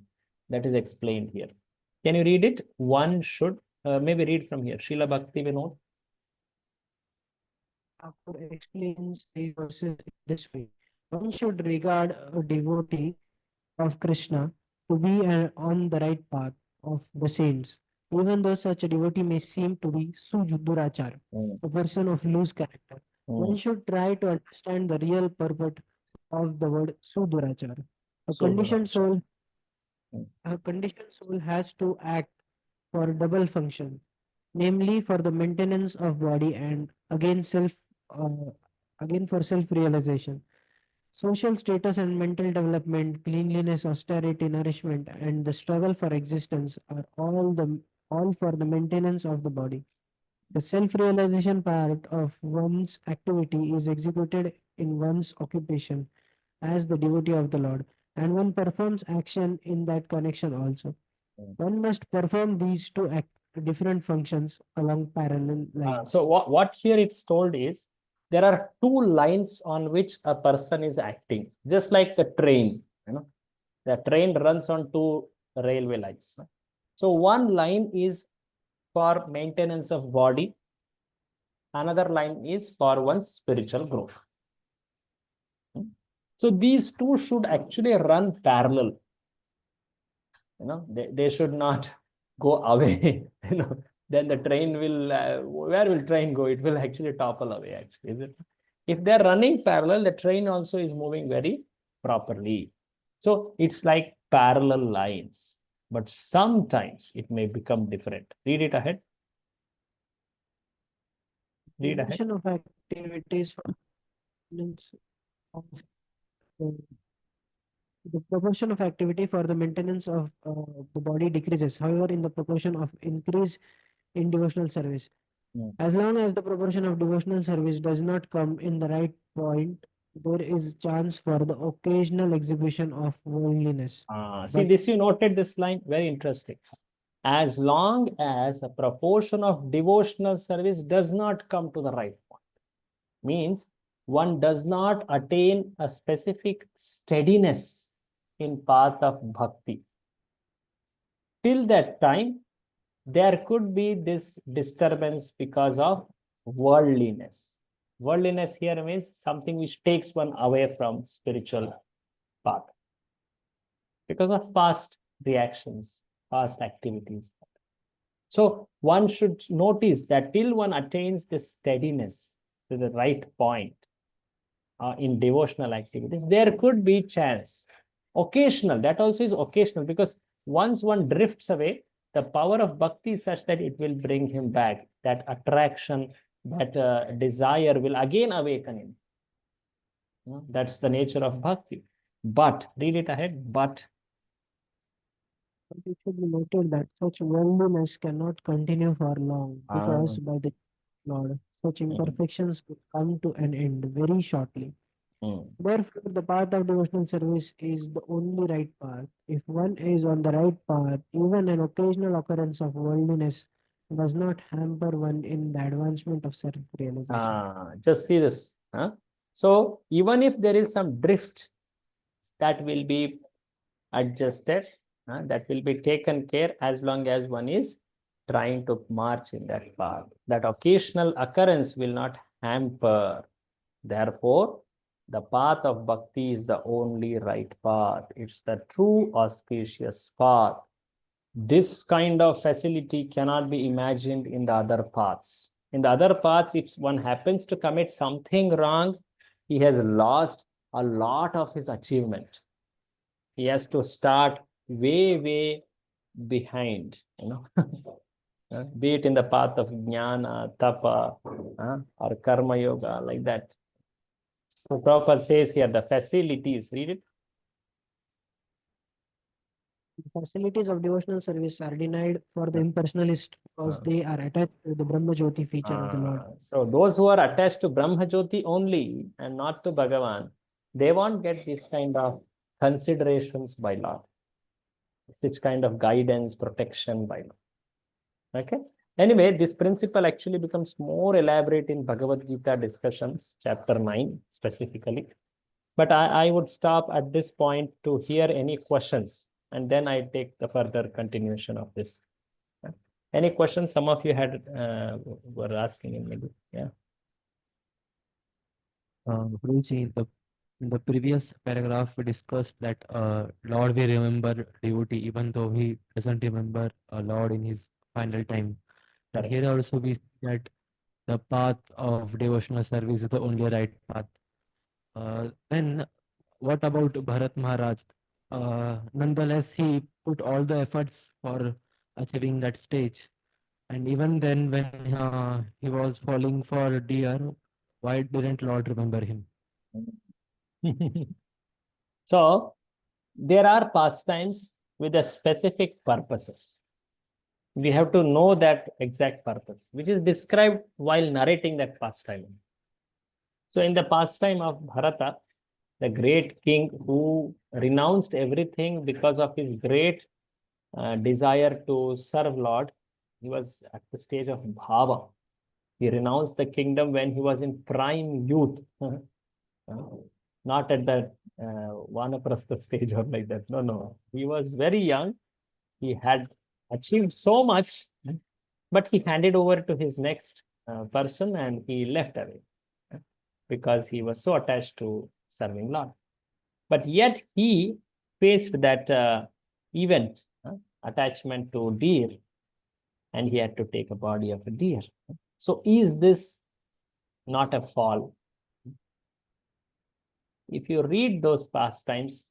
That is explained here. Can you read it? One should maybe read from here. Srila Bhaktivinoda. Thakur explains these verses this way. One should regard a devotee of Krishna to be on the right path of the saints, even though such a devotee may seem to be Sujudurachar, a person of loose character. One should try to understand the real purport of the word Sudurachar. A conditioned soul, a conditioned soul has to act for double function, namely for the maintenance of body and uh, again for self-realization. Social status and mental development, cleanliness, austerity, nourishment, and the struggle for existence are all for the maintenance of the body. The self-realization part of one's activity is executed in one's occupation as the devotee of the Lord, and one performs action in that connection also. One must perform these two different functions along parallel lines. So what here it's told is there are two lines on which a person is acting, just like the train. The train runs on two railway lines. So one line is for maintenance of body, another line is for one's spiritual growth. So these two should actually run parallel. They should not go away. Then the train will, where will train go? It will actually topple away, actually, is it? If they're running parallel, the train also is moving very properly. So it's like parallel lines, but sometimes it may become different. Read it ahead. Read ahead. Proportion of activities for maintenance of the proportion of activity for the maintenance of the body decreases, however, in the proportion of increase in devotional service. As long as the proportion of devotional service does not come in the right point, there is chance for the occasional exhibition of worldliness. See, But- this you noted this line, very interesting. As long as the proportion of devotional service does not come to the right point, means one does not attain a specific steadiness in path of bhakti. Till that time, there could be this disturbance because of worldliness. Worldliness here means something which takes one away from spiritual path because of past reactions, past activities. So one should notice that till one attains this steadiness to the right point in devotional activities, there could be chance. Occasional, that also is occasional, because once one drifts away, the power of bhakti is such that it will bring him back. That attraction, that desire will again awaken him. That's the nature of bhakti. But, read it ahead, but It should be noted that such worldliness cannot continue for long, because by the Lord, such imperfections will come to an end very shortly. Therefore, the path of devotional service is the only right path. If one is on the right path, even an occasional occurrence of worldliness does not hamper one in the advancement of self-realization. Just see this. So even if there is some drift, that will be adjusted, that will be taken care as long as one is trying to march in that path. That occasional occurrence will not hamper. Therefore, the path of bhakti is the only right path. It's the true auspicious path. This kind of facility cannot be imagined in the other paths. In the other paths, if one happens to commit something wrong, he has lost a lot of his achievement. He has to start way behind, be it in the path of jnana, tapa, or karma yoga, like that. So Prabhupada says here, the facilities, read it. The facilities of devotional service are denied for the impersonalist because they are attached to the Brahma Jyoti feature of the Lord. So those who are attached to Brahma Jyoti only and not to Bhagavan, they won't get this kind of considerations by Lord. This kind of guidance, protection by Lord. Okay. Anyway, this principle actually becomes more elaborate in Bhagavad Gita discussions, chapter 9 specifically. But I would stop at this point to hear any questions, and then I take the further continuation of this. Any questions some of you had were asking in maybe? Yeah. Guruji, in the previous paragraph, we discussed that Lord will remember devotee even though he doesn't remember Lord in his final time. And Correct. here also we see that the path of devotional service is the only right path. Then what about Bharat Maharaj? Nonetheless, he put all the efforts for achieving that stage. And even then, when he was falling for deer, why didn't Lord remember him? So there are pastimes with a specific purposes. We have to know that exact purpose, which is described while narrating that pastime. So in the pastime of Bharata, the great king who renounced everything because of his great desire to serve Lord, he was at the stage of bhava. He renounced the kingdom when he was in prime youth, not at the vanaprastha stage or like that. No. He was very young. He had achieved so much, but he handed over to his next person and he left away because he was so attached to serving Lord. But yet he faced that event, attachment to deer, and he had to take a body of a deer. So is this not a fall? If you read those pastimes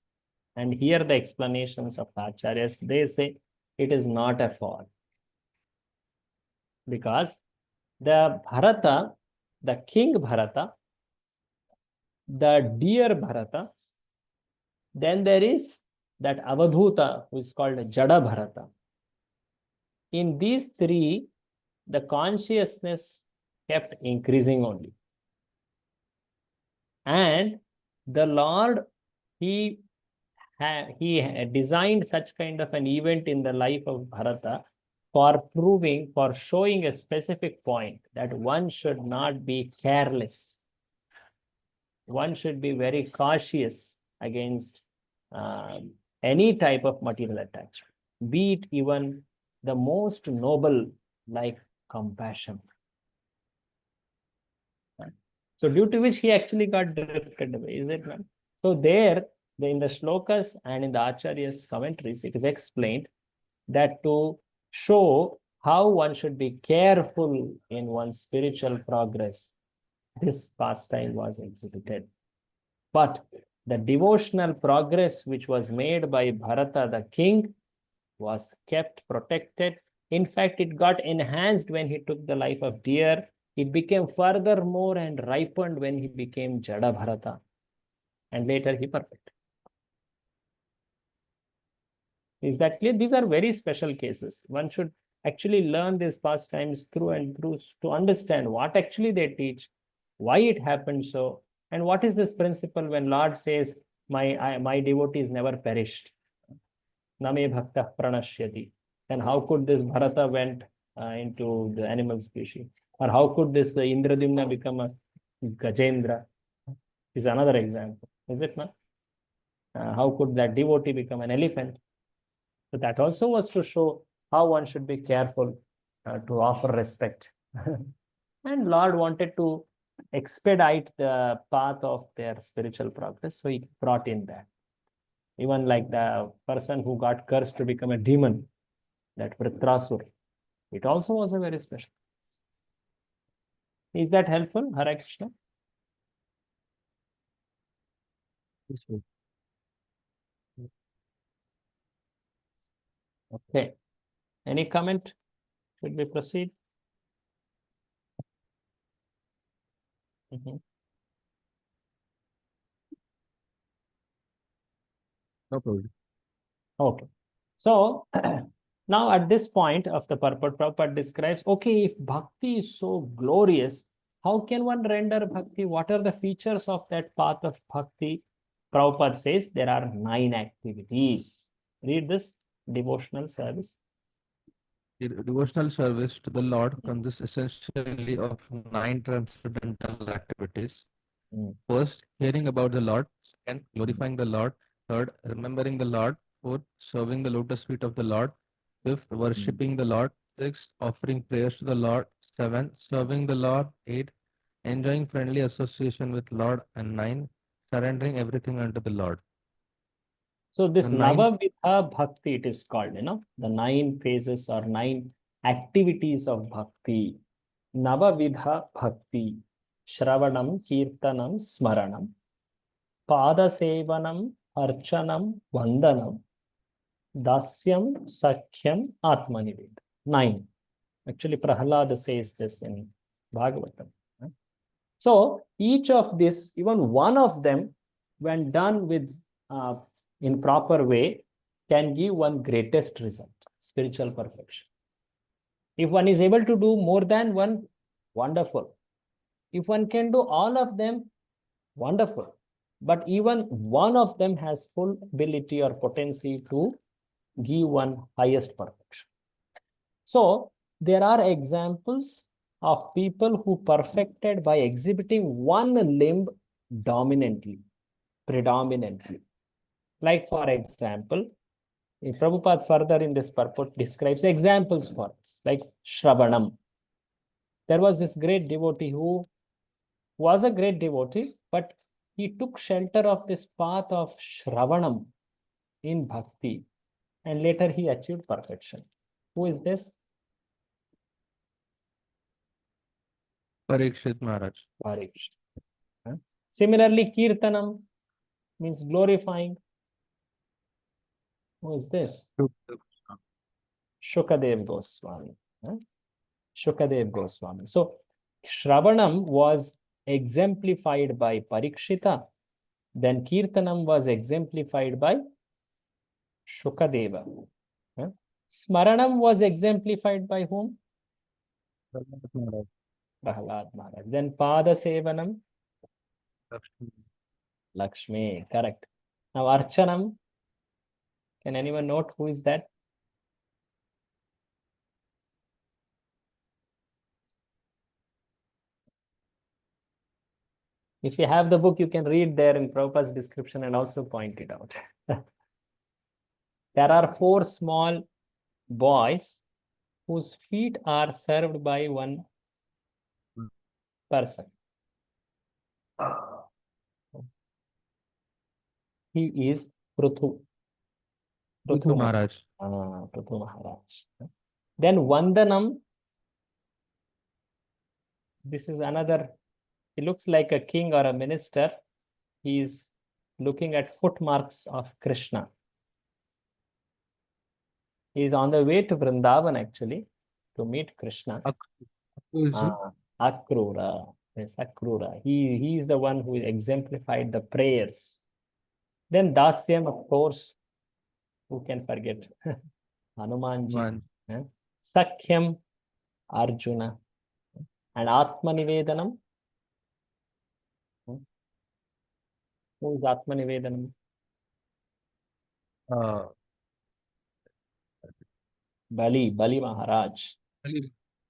and hear the explanations of the acharyas, they say it is not a fall. Because the Bharata, the king Bharata, the deer Bharata, then there is that Avadhuta, who is called Jada Bharata. In these three, the consciousness kept increasing only. And the Lord, he designed such kind of an event in the life of Bharata for proving, for showing a specific point that one should not be careless. One should be very cautious against any type of material attachment, be it even the most noble like compassion. So due to which he actually got drifted away, is it not? So there, in the shlokas and in the Acharya's commentaries, it is explained that to show how one should be careful in one's spiritual progress, this pastime was exhibited. But the devotional progress which was made by Bharata the king was kept protected. In fact, it got enhanced when he took the life of deer. It became furthermore and ripened when he became Jada Bharata. And later he perfected. Is that clear? These are very special cases. One should actually learn these pastimes through and through to understand what actually they teach, why it happened so, and what is this principle when Lord says, my devotees never perished. Name bhakta pranashyati. Then how could this Bharata went into the animal species? Or how could this Indradyumna become a Gajendra? Is another example, is it not? How could that devotee become an elephant? So that also was to show how one should be careful to offer respect. And Lord wanted to expedite the path of their spiritual progress, so he brought in that. Even like the person who got cursed to become a demon, that Vritrasur, it also was a very special. Is that helpful, Hare Krishna? Yes, sir. Okay. Any comment? Should we proceed? No problem. Okay. So now at this point of the purport, Prabhupada describes, okay, if bhakti is so glorious, how can one render bhakti? What are the features of that path of bhakti? Prabhupada says there are 9 activities. Read this: devotional service. The devotional service to the Lord consists essentially of 9 transcendental activities. First, hearing about the Lord. Second, glorifying the Lord. Third, remembering the Lord. Fourth, serving the lotus feet of the Lord. Fifth, worshipping the Lord. Sixth, offering prayers to the Lord. Seventh, serving the Lord. Eighth, enjoying friendly association with Lord. And 9, surrendering everything unto the Lord. So this The ninth- Navavidha Bhakti, it is called, the 9 phases or 9 activities of Bhakti. Navavidha Bhakti. Shravanam, Kirtanam, Smaranam. Padasevanam, Archanam, Vandanam. Dasyam, Sakhyam, Atmanived. 9. Actually, Prahlada says this in Bhagavatam. So each of this, even one of them, when done with in proper way, can give one greatest result, spiritual perfection. If one is able to do more than one, wonderful. If one can do all of them, wonderful. But even one of them has full ability or potency to give one highest perfection. So there are examples of people who perfected by exhibiting one limb dominantly, predominantly. Like for example, Prabhupada further in this purport describes examples for us, like Shravanam. There was this great devotee who was a great devotee, but he took shelter of this path of Shravanam in Bhakti, and later he achieved perfection. Who is this? Parikshit Maharaj. Parikshit. Similarly, Kirtanam means glorifying. Who is this? Shukadev Goswami. Shukadev Goswami. So, Shravanam was exemplified by Parikshita. Then Kirtanam was exemplified by Shukadeva. Smaranam was exemplified by whom? Prahlad Maharaj. Then Pada Sevanam? Lakshmi. Correct. Now Archanam. Can anyone note who is that? If you have the book, you can read there in Prabhupada's description and also point it out. There are 4 small boys whose feet are served by one person. He is Pruthu. Prithu Maharaj. Pruthu Maharaj. Then Vandanam. This is another, he looks like a king or a minister. He is looking at footmarks of Krishna. He is on the way to Vrindavan actually to meet Krishna. Akrura. Yes, Akrura. He is the one who exemplified the prayers. Then Dasyam, of course, who can forget? Hanumanji. Sakhyam, Arjuna. And Atmanivedanam. Who is Atmanivedanam? Bali Maharaj.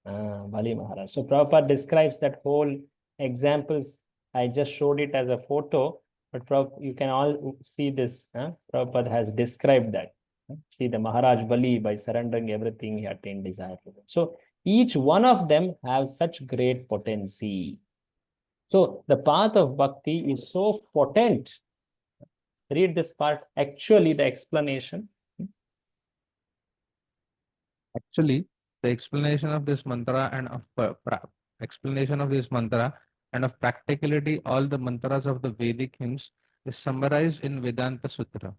Bali Maharaj. So Prabhupada describes that whole examples. I just showed it as a photo, but you can all see this. Prabhupada has described that. See the Maharaj Bali, by surrendering everything, he attained desire. So each one of them have such great potency. So the path of bhakti is so potent. Read this part, actually the explanation. Actually, the explanation of this mantra and of practicality, all the mantras of the Vedic hymns is summarized in Vedanta Sutra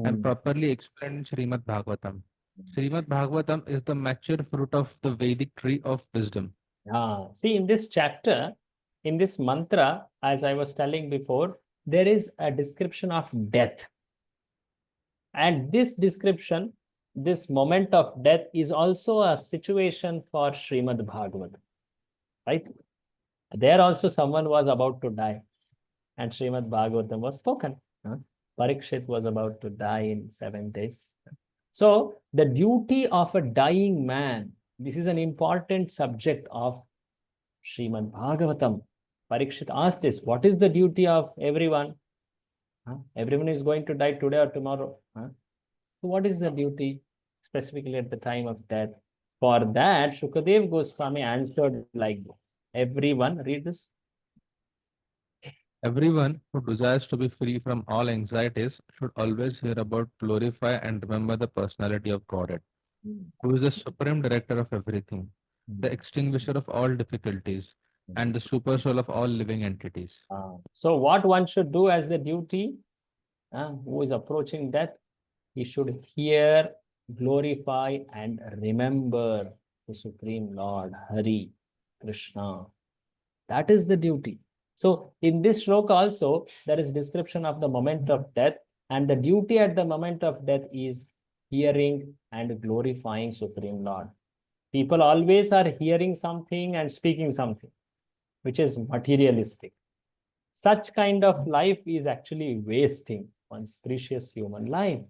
and properly explained in Srimad Bhagavatam. Srimad Bhagavatam is the mature fruit of the Vedic tree of wisdom. See, in this chapter, in this mantra, as I was telling before, there is a description of death. And this description, this moment of death, is also a situation for Srimad Bhagavatam. Right? There also someone was about to die. And Srimad Bhagavatam was spoken. Parikshit was about to die in 7 days. So the duty of a dying man, this is an important subject of Srimad Bhagavatam. Parikshit asked this, what is the duty of everyone? Everyone is going to die today or tomorrow. So what is the duty specifically at the time of death? For that, Shukadev Goswami answered like this. Everyone, read this. Everyone who desires to be free from all anxieties should always hear about, glorify, and remember the personality of Godhead, who is the supreme director of everything, the extinguisher of all difficulties, and the super soul of all living entities. So what one should do as the duty, who is approaching death, he should hear, glorify, and remember the Supreme Lord, Hari, Krishna. That is the duty. So in this shloka also, there is description of the moment of death, and the duty at the moment of death is hearing and glorifying Supreme Lord. People always are hearing something and speaking something, which is materialistic. Such kind of life is actually wasting one's precious human life.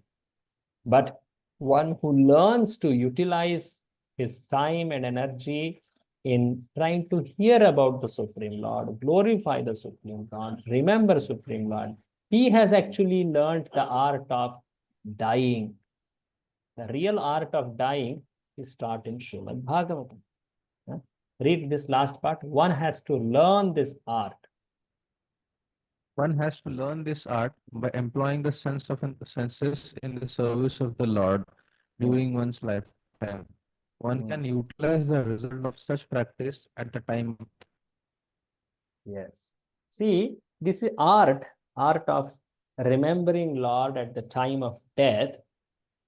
But one who learns to utilize his time and energy in trying to hear about the Supreme Lord, glorify the Supreme Lord, remember Supreme Lord, he has actually learned the art of dying. The real art of dying is taught in Srimad Bhagavatam. Read this last part. One has to learn this art. One has to learn this art by employing the senses in the service of the Lord during one's lifetime. One can utilize the result of such practice at the time. Yes. See, this is art of remembering Lord at the time of death.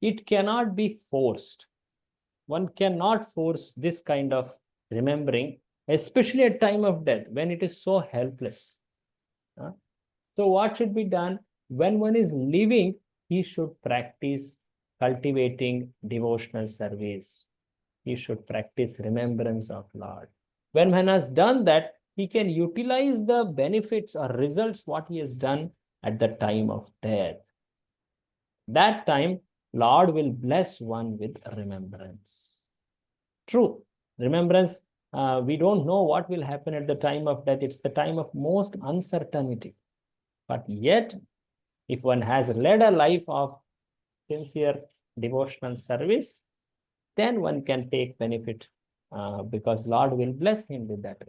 It cannot be forced. One cannot force this kind of remembering, especially at time of death when it is so helpless. So what should be done? When one is living, he should practice cultivating devotional service. He should practice remembrance of Lord. When one has done that, he can utilize the benefits or results what he has done at the time of death. That time, Lord will bless one with remembrance. True. Remembrance, we don't know what will happen at the time of death. It's the time of most uncertainty. But yet, if one has led a life of sincere devotional service, then one can take benefit because Lord will bless him with that.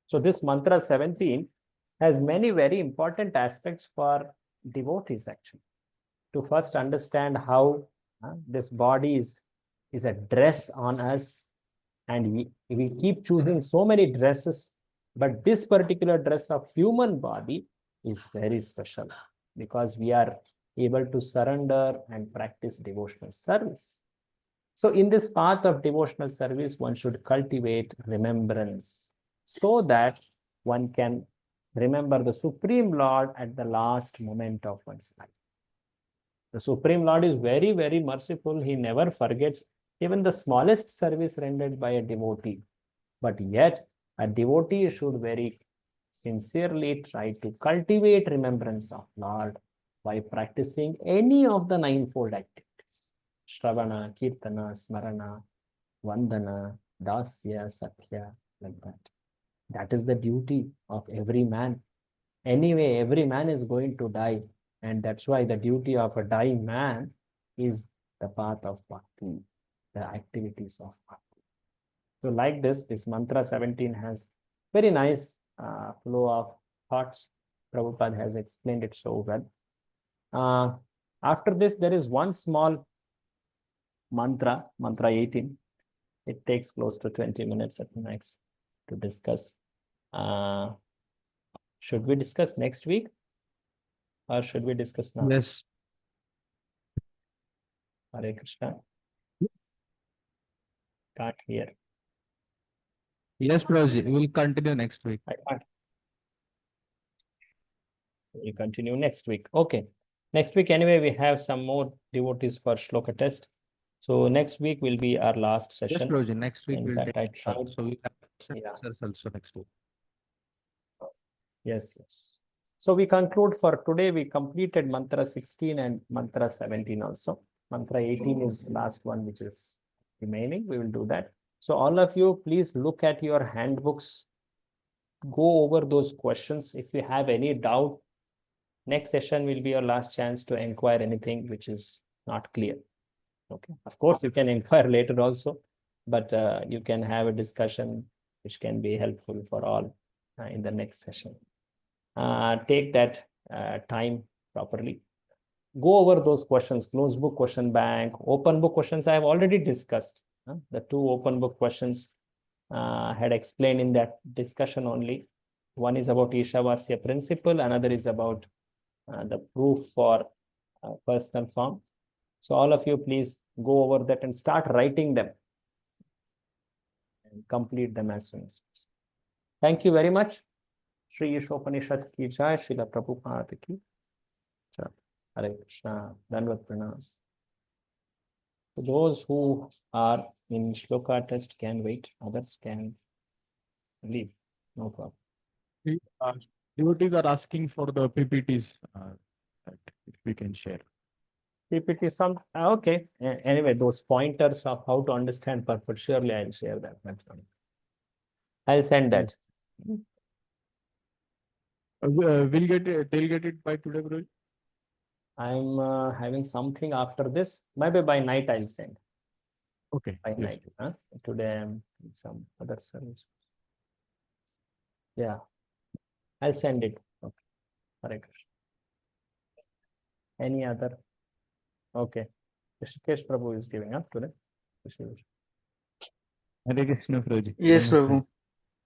So this mantra 17 has many very important aspects for devotees actually. To first understand how this body is a dress on us, and we keep choosing so many dresses, but this particular dress of human body is very special because we are able to surrender and practice devotional service. So in this path of devotional service, one should cultivate remembrance so that one can remember the Supreme Lord at the last moment of one's life. The Supreme Lord is very, very merciful. He never forgets even the smallest service rendered by a devotee. But yet, a devotee should very sincerely try to cultivate remembrance of Lord by practicing any of the ninefold activities. Shravana, Kirtana, Smarana, Vandana, Dasya, Sakya, like that. That is the duty of every man. Anyway, every man is going to die. And that's why the duty of a dying man is the path of bhakti, the activities of bhakti. So like this mantra 17 has very nice flow of thoughts. Prabhupada has explained it so well. After this, there is one small mantra, mantra 18. It takes close to 20 minutes at max to discuss. Should we discuss next week? Or should we discuss now? Yes. Hare Krishna. Can't hear. Yes, Prabhuji. We'll continue next week. I can't. We'll continue next week. Okay. Next week, anyway, we have some more devotees for shloka test. So next week will be our last Yes, session. Prabhuji. Next week In we'll fact, take I tried. so we'll have some Yeah. answers also next week. Yes, yes. So we conclude for today. We completed mantra 16 and mantra 17 also. Mantra 18 is last one, which is remaining. We will do that. So all of you, please look at your handbooks. Go over those questions. If you have any doubt, next session will be your last chance to inquire anything which is not clear. Okay. Of course, you can inquire later also, but you can have a discussion which can be helpful for all in the next session. Take that time properly. Go over those questions, closed book question bank, open book questions. I have already discussed the two open book questions had explained in that discussion only. One is about Ishavasya principle, another is about the proof for personal form. So all of you, please go over that and start writing them and complete them as soon as possible. Thank you very much. Shri Ishopanishad ki jai, Srila Prabhupada ki jai. Hare Krishna, Dandavat Pranam. So those who are in shloka test can wait, others can leave, no problem. Devotees are asking for the PPTs that if we can share. PPT some okay. Anyway, those pointers of how to understand purpose, surely I'll share that. I'll send that. We'll get it. They'll get it by today, bro. I'm having something after this. Maybe by night I'll send. Okay. By Yes. night. Today I'm in some other service. Yeah. I'll send it. Okay. Hare Krishna. Any other? Okay. Rishikesh Prabhu is giving up today. Hare Krishna, Prabhuji. Yes, Namaste. Prabhu.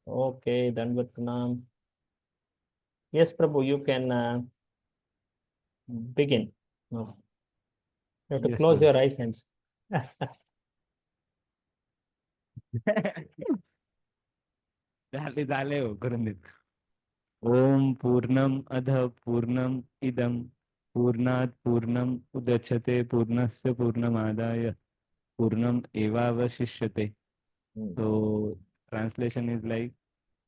Okay, Dandavat Pranam. Yes, Prabhu, you can begin. No. You have to Yes, close Prabhu. your eyes and झाले हो करून देत. ओम पूर्णम अध पूर्णम इदम पूर्णात पूर्णम उदच्यते पूर्णस्य पूर्णमादाय पूर्णम एवावशिष्यते. So translation is like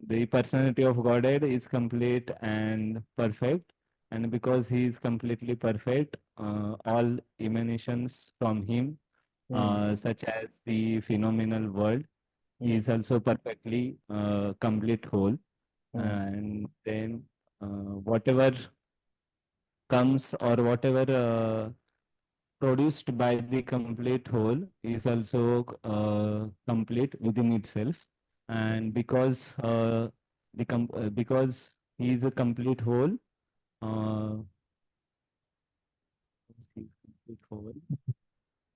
the personality of Godhead is complete and perfect, and because he is completely perfect, all emanations from him, such as the phenomenal world, is also perfectly complete whole. And then whatever comes or whatever produced by the complete whole is also complete within itself. And because because he is a complete whole, complete whole.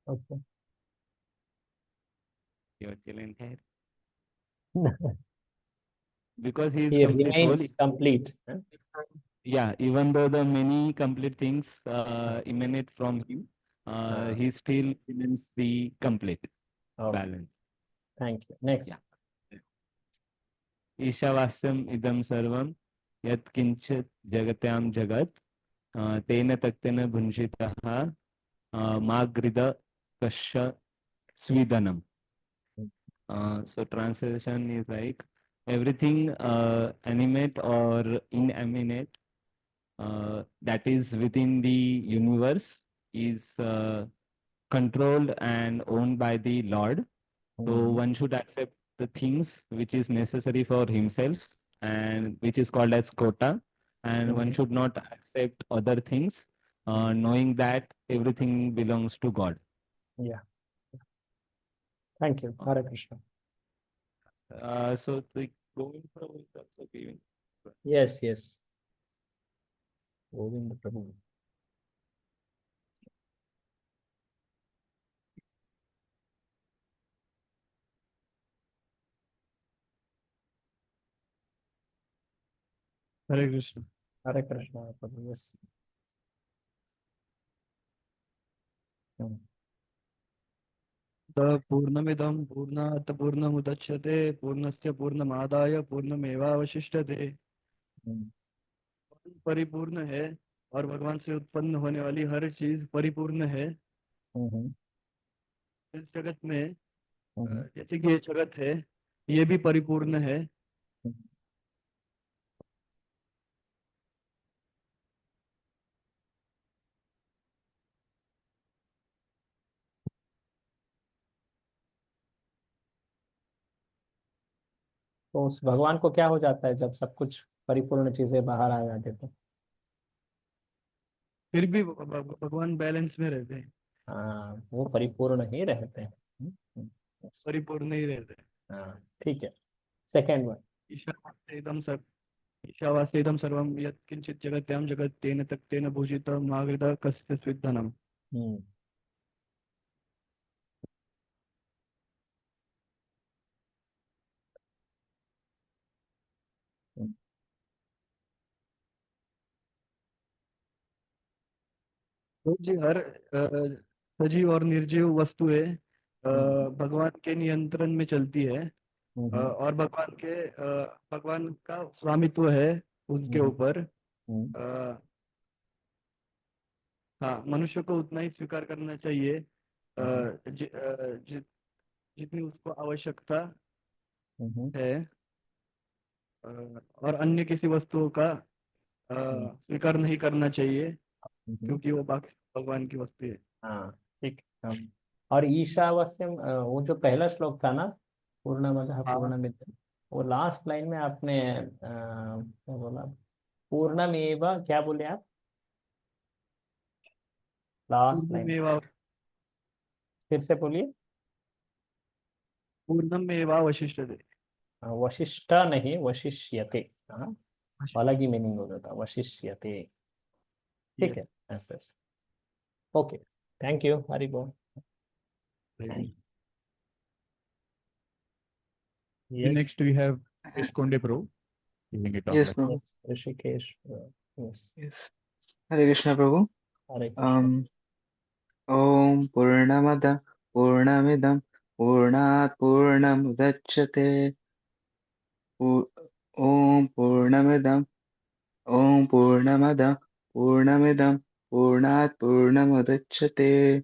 Okay. Your children here. Because he is He complete whole. remains complete. Huh? Yeah, even though the many complete things emanate from him, he still remains the complete Okay. balance. Thank you. Next. Yeah. ईशावास्यम इदम सर्वम यत् किंचित जगत्याम जगत तेन तक्तेन भुंजितः मागृद कश्य स्वीदनम. So translation is like everything animate or inanimate that is within the universe is controlled and owned by the Lord. So one should accept the things which is necessary for himself and which is called as quota, and one should not accept other things, knowing that everything belongs to God. Yeah. Thank you. Hare Krishna. So the Govind Prabhu is also giving. Yes, yes. Govind Prabhu. Hare Krishna. Hare Krishna Prabhu. Yes. पूर्णमिदं पूर्णात् पूर्णमुदच्यते पूर्णस्य पूर्णमादाय पूर्णमेवावशिष्यते. परिपूर्ण है और भगवान से उत्पन्न होने वाली हर चीज परिपूर्ण है. इस जगत में जैसे कि ये जगत है ये भी परिपूर्ण है. तो उस भगवान को क्या हो जाता है जब सब कुछ परिपूर्ण चीजें बाहर आ जाते तो? फिर भी भगवान बैलेंस में रहते हैं. हाँ, वो परिपूर्ण ही रहते हैं. Yes. परिपूर्ण ही रहते हैं. हाँ, ठीक है. Second one. ईशावास्येदं सर्वं यत् किंचित् जगत्यां जगत् तेन तक्तेन भूषितं मागृध कस्य स्विद्धनम्. तो जी हर सजीव और निर्जीव वस्तुएं भगवान के नियंत्रण में चलती है और भगवान का स्वामित्व है उनके ऊपर. हाँ, मनुष्य को उतना ही स्वीकार करना चाहिए जितनी उसको आवश्यकता है और अन्य किसी वस्तुओं का स्वीकार नहीं करना चाहिए क्योंकि वो बाकी भगवान की वस्तु है. हाँ, ठीक. और ईशावास्यम वो जो पहला श्लोक था ना, पूर्णमदः पूर्णमिदं, वो लास्ट लाइन में आपने क्या बोला? पूर्णमेव क्या बोले आप? लास्ट लाइन फिर से बोलिए. पूर्णमेवावशिष्यते. वशिष्ठ नहीं, वशिष्यते. हाँ, अलग ही मीनिंग हो जाता वशिष्यते ठीक Yes. है ऐसे ओके थैंक यू हरि बोल yes Next we have Ishkonde Pro. Giving it off Yes, like Prabhu. yes Rishikesh yes Yes. Hare Krishna, Prabhu. Hare Krishna Om Purnamada Purnamidam Purnat Purnamudachyate Om Purnamidam Om Purnamada Purnamidam Purnat Purnamudachyate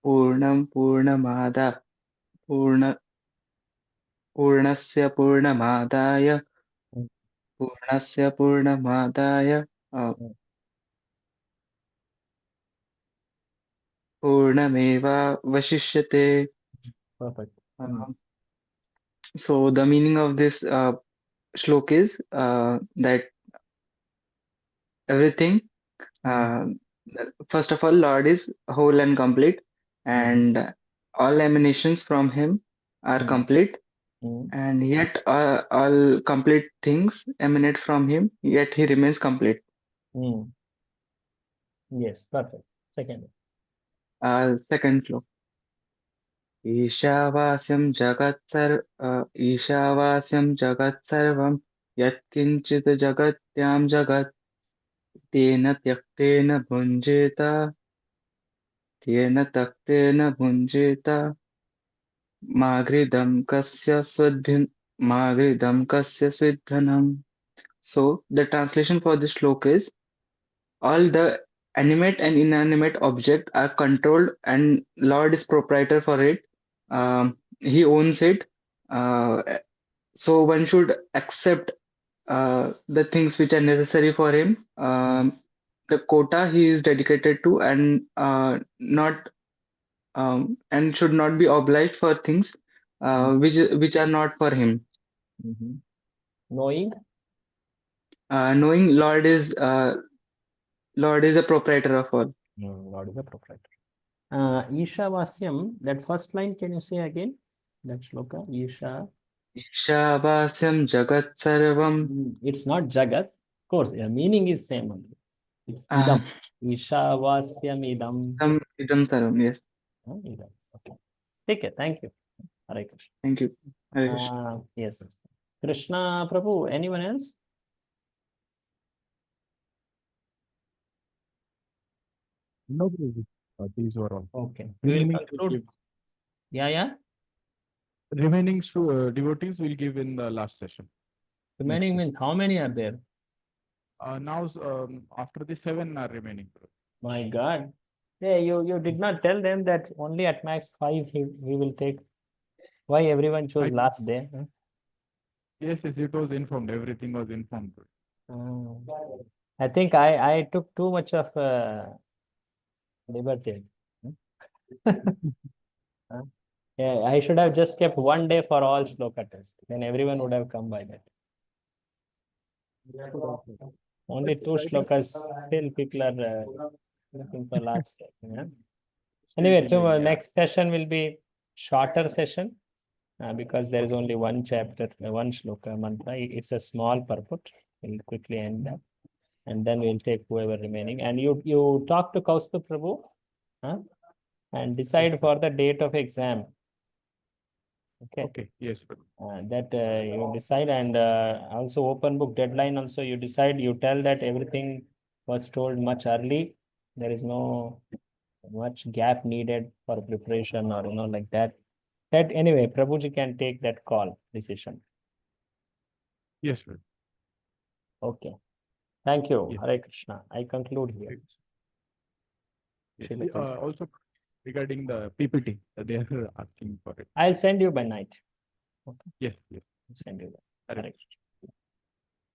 Purnam Purnamada Purna Purnasya Purnamadaya Purnasya Purnamadaya Purnameva Vashishyate. perfect So the meaning of this shlok is that everything, uh, first of all, Lord is whole and complete, and all emanations from Him are complete, and yet all complete things emanate from Him, yet He remains complete. yes perfect second Second shlok. ईशावास्यं जगत् सर्वं यत्किञ्चित् जगत्यां जगत् तेन त्यक्तेन भुञ्जेत तेन त्यक्तेन भुञ्जेत मागृदं कस्य स्विद्धनम्. So the translation for this shloka is all the animate and inanimate object are controlled and Lord is proprietor for it. He owns it. So one should accept the things which are necessary for him. The quota he is dedicated to, and not and should not be obliged for things which are not for him. knowing Knowing Lord is a proprietor of all. Lord is a proprietor Ishavasyam that first line can you say again that shloka Isha Ishavasyam Jagat Sarvam. it's not Jagat of course the meaning is same only it's idam Ishavasyam idam Idam Sarvam. Yes. idam okay take it thank you Hare Krishna Thank you. Hare Krishna. yes Krishna Prabhu anyone else no Prabhu. These were all. okay we will Remaining conclude yeah remaining devotees will give in the last session. remaining means how many are there Now after the 7 are remaining. my God yeah you did not tell them that only at max 5 he will take why everyone chose last day huh? Yes, it was informed. Everything was informed. I think I took too much of liberty. Yeah, I should have just kept one day for all shloka test. Then everyone would have come by that. Only 2 shlokas. Still people are looking for last day. Yeah? Anyway, next session will be shorter session because there is only one chapter, one shloka mantra. It's a small purport. We'll quickly end that. And then we'll take whoever remaining. And you talk to Kaustuv Prabhu and decide for the date of exam. Okay. Yes. That you decide, and also open book deadline also you decide. You tell that everything was told much early. There is no much gap needed for preparation or like that. That anyway, Prabhuji can take that call decision. Yes, sir. Okay. Thank you. Yes. Hare Krishna. I conclude here. Yes. Also regarding the PPT, they are asking for it. I'll send you by night. Okay. Yes. I'll send you that. Hare Hare Krishna.